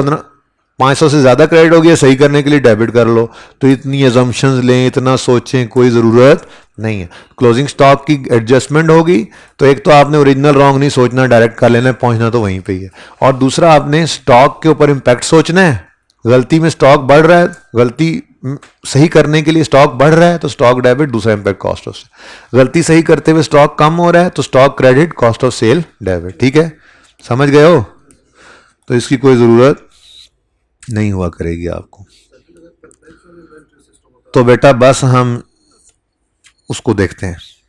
500 से ज्यादा क्रेडिट हो गया, सही करने के लिए डेबिट कर लो। तो इतनी अजम्पशंस लें, इतना सोचें, कोई ज़रूरत नहीं है। क्लोजिंग स्टॉक की एडजस्टमेंट होगी तो एक तो आपने ओरिजिनल रॉन्ग नहीं सोचना, डायरेक्ट कर लेना, पहुंचना तो वहीं पे ही है, और दूसरा आपने स्टॉक के ऊपर इंपैक्ट सोचना है। गलती में स्टॉक बढ़ रहा है, गलती सही करने के लिए स्टॉक बढ़ रहा है तो स्टॉक डेबिट, दूसरा इंपैक्ट कॉस्ट ऑफ सेल। गलती सही करते हुए स्टॉक कम हो रहा है तो stock credit cost of sale debit. ठीक है, समझ गए हो, तो इसकी कोई ज़रूरत नहीं हुआ करेगी आपको। तो बेटा बस हम उसको देख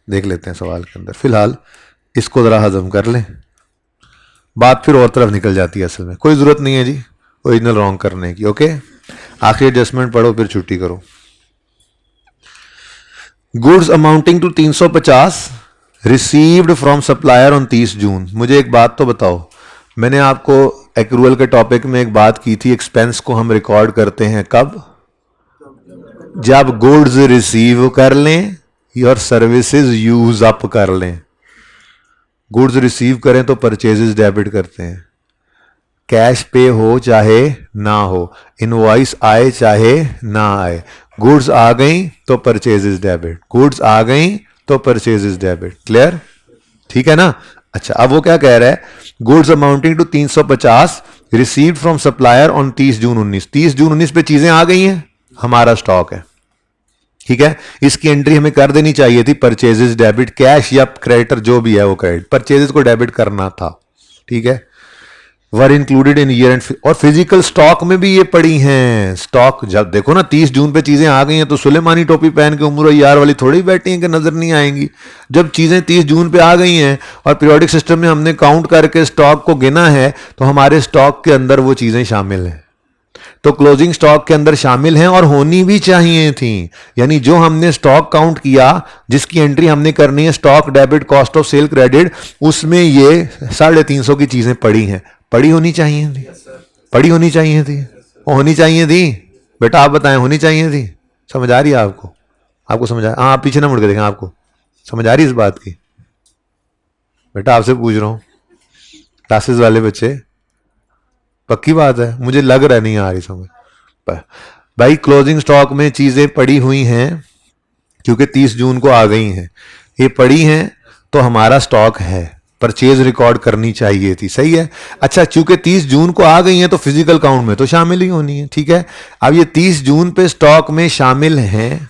लेते हैं सवाल के अंदर। फिलहाल इसको जरा हजम कर लें, बात फिर और तरफ निकल जाती है। असल में कोई जरूरत नहीं है जी ओरिजिनल रॉन्ग करने की। ओके, आखिरी एडजस्टमेंट पढ़ो फिर छुट्टी करो। Goods amounting to 350 received from supplier on 30 June. मुझे एक बात तो बताओ, मैंने आपको एक्रूअल के टॉपिक में एक बात की थी, एक्सपेंस को हम रिकॉर्ड करते हैं कब, जब गुड्स रिसीव कर लें और सर्विसेज यूज अप कर लें। गुड्स रिसीव करें तो परचेजेस डेबिट करते हैं, कैश पे हो चाहे ना हो, इनवॉइस आए चाहे ना आए, गुड्स आ गई तो परचेजेस डेबिट, गुड्स आ गई तो परचेजेस डेबिट। क्लियर, ठीक है ना। अच्छा, अब वो क्या कह रहा है, goods amounting to 350 received from supplier on 30 June 19। 30 June 19 पे चीजें आ गई हैं, हमारा स्टॉक है, ठीक है, इसकी एंट्री हमें कर देनी चाहिए थी परचेजेस डेबिट, कैश या क्रेडिटर जो भी है वो क्रेडिट, परचेजेस को डेबिट करना था। ठीक है, वर इंक्लूडेड इन ईयर एंड, और फिजिकल स्टॉक में भी ये पड़ी हैं। स्टॉक जब देखो ना 30 जून पे चीजें आ गई हैं तो सुलेमानी टोपी पहन के उम्र यार वाली थोड़ी बैठी हैं कि नजर नहीं आएंगी। जब चीजें 30 जून पे आ गई हैं और पीरियोडिक सिस्टम में हमने काउंट करके स्टॉक को गिना है तो हमारे स्टॉक के अंदर वो चीजें शामिल हैं, तो क्लोजिंग स्टॉक के अंदर शामिल हैं और होनी भी चाहिए थी। यानी जो हमने स्टॉक काउंट किया, जिसकी एंट्री हमने करनी है stock debit cost of sale credit, उसमें ये 350 की चीजें पड़ी हैं। पड़ी होनी चाहिए थी, पड़ी होनी चाहिए थी, होनी चाहिए थी। बेटा आप बताएं, होनी चाहिए थी? समझ आ रही है आपको? आपको समझ आ, हाँ आप पीछे ना मुड़ के देखें, आपको समझ आ रही है इस बात की? बेटा आपसे पूछ रहा हूँ, क्लासेस वाले बच्चे, पक्की बात है? मुझे लग रहा है नहीं आ रही समझ। भाई क्लोजिंग स्टॉक में चीजें पड़ी हुई हैं क्योंकि 30 जून को आ गई हैं, ये पड़ी हैं तो हमारा स्टॉक है, परचेज रिकॉर्ड करनी चाहिए थी, सही है। अच्छा चूंकि 30 जून को आ गई हैं तो फिजिकल काउंट में तो शामिल ही होनी है, ठीक है। अब ये 30 जून पे स्टॉक में शामिल हैं,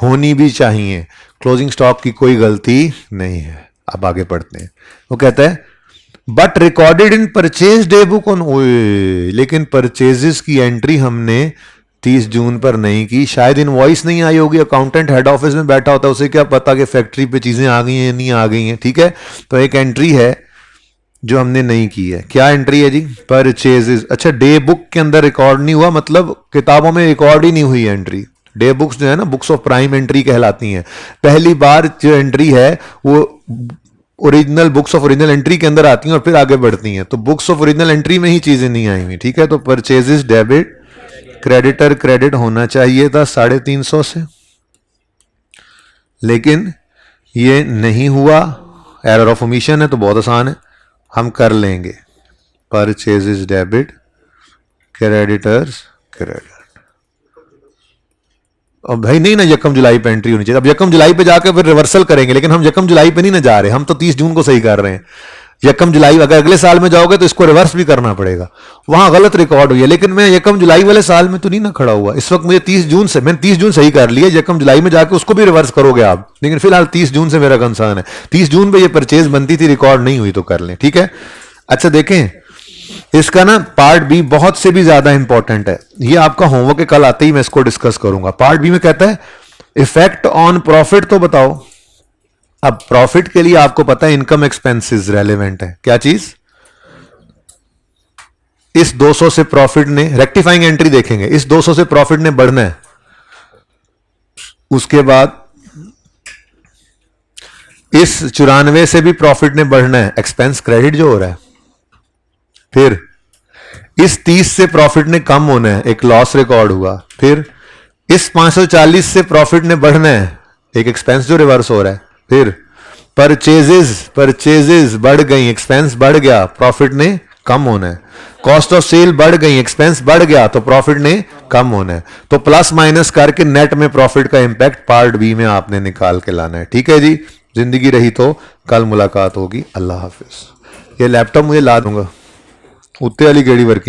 होनी भी चाहिए, क्लोजिंग स्टॉक की कोई गलती नहीं है। अब आगे पढ़ते हैं, वो कहता है but recorded in purchase day book on, लेकिन परचेजेस की एंट्री हमने 30 जून पर नहीं की, शायद इनवॉइस नहीं आई होगी। अकाउंटेंट हेड ऑफिस में बैठा होता है, उसे क्या पता कि फैक्ट्री पे चीजें आ गई हैं नहीं आ गई हैं, ठीक है। तो एक एंट्री है जो हमने नहीं की है। क्या एंट्री है जी? परचेजेस। अच्छा डे बुक के अंदर रिकॉर्ड नहीं हुआ, मतलब किताबों में रिकॉर्ड ही नहीं हुई एंट्री। डे बुक्स जो है ना, बुक्स ऑफ प्राइम एंट्री कहलाती हैं। पहली बार जो एंट्री है वो original books of original entry के अंदर आती हैं और फिर आगे बढ़ती हैं, तो बुक्स ऑफ ओरिजिनल एंट्री में ही चीजें नहीं आई हुई, ठीक है। तो परचेजेस डेबिट, क्रेडिटर क्रेडिट होना चाहिए था 350 से, लेकिन ये नहीं हुआ। एरर ऑफ ओमिशन है तो बहुत आसान है, हम कर लेंगे। Purchases debit, creditors credit. अब भाई नहीं ना, यकम जुलाई पे एंट्री होनी चाहिए। अब यकम जुलाई पे जाकर फिर रिवर्सल करेंगे, लेकिन हम यकम जुलाई पे नहीं ना जा रहे, हम तो 30 जून को सही कर रहे हैं। यकम जुलाई, अगर अगले साल में जाओगे तो इसको रिवर्स भी करना पड़ेगा, वहां गलत रिकॉर्ड हुई है। लेकिन मैं यकम जुलाई वाले साल में तो नहीं ना खड़ा हुआ इस वक्त, मुझे 30 जून से, मैंने 30 जून सही कर लिया, यकम जुलाई में जाकर उसको भी रिवर्स करोगे आप, लेकिन फिलहाल 30 जून से मेरा कंसर्न है। 30 जून पे ये परचेज बनती थी, रिकॉर्ड नहीं हुई तो कर लें, ठीक है। अच्छा देखें इसका ना पार्ट बी बहुत से भी ज्यादा इंपॉर्टेंट है, ये आपका होमवर्क के कल आते ही मैं इसको डिस्कस करूंगा। पार्ट बी में कहता है इफेक्ट ऑन प्रॉफिट, तो बताओ। अब प्रॉफिट के लिए आपको पता है इनकम एक्सपेंसेस रेलेवेंट है, क्या चीज? इस 200 से प्रॉफिट ने, रेक्टिफाइंग एंट्री देखेंगे, इस 200 से प्रॉफिट ने बढ़ना है, उसके बाद इस 94 से भी प्रॉफिट ने बढ़ना है, एक्सपेंस क्रेडिट जो हो रहा है। फिर इस 30 से प्रॉफिट ने कम होना है, एक लॉस रिकॉर्ड हुआ। फिर इस 540 से प्रॉफिट ने बढ़ना है, एक एक्सपेंस जो रिवर्स हो रहा है। फिर परचेजेस बढ़ गई, एक्सपेंस बढ़ गया, प्रॉफिट ने कम होना है। कॉस्ट ऑफ सेल बढ़ गई, एक्सपेंस बढ़ गया, तो प्रॉफिट ने कम होना है। तो प्लस माइनस करके नेट में प्रॉफिट का इंपैक्ट पार्ट बी में आपने निकाल के लाना है, ठीक है जी। जिंदगी रही तो कल मुलाकात होगी। अल्लाह हाफिज। ये लैपटॉप मुझे ला दूंगा, उत्ते वाली गेड़ी वर्किंग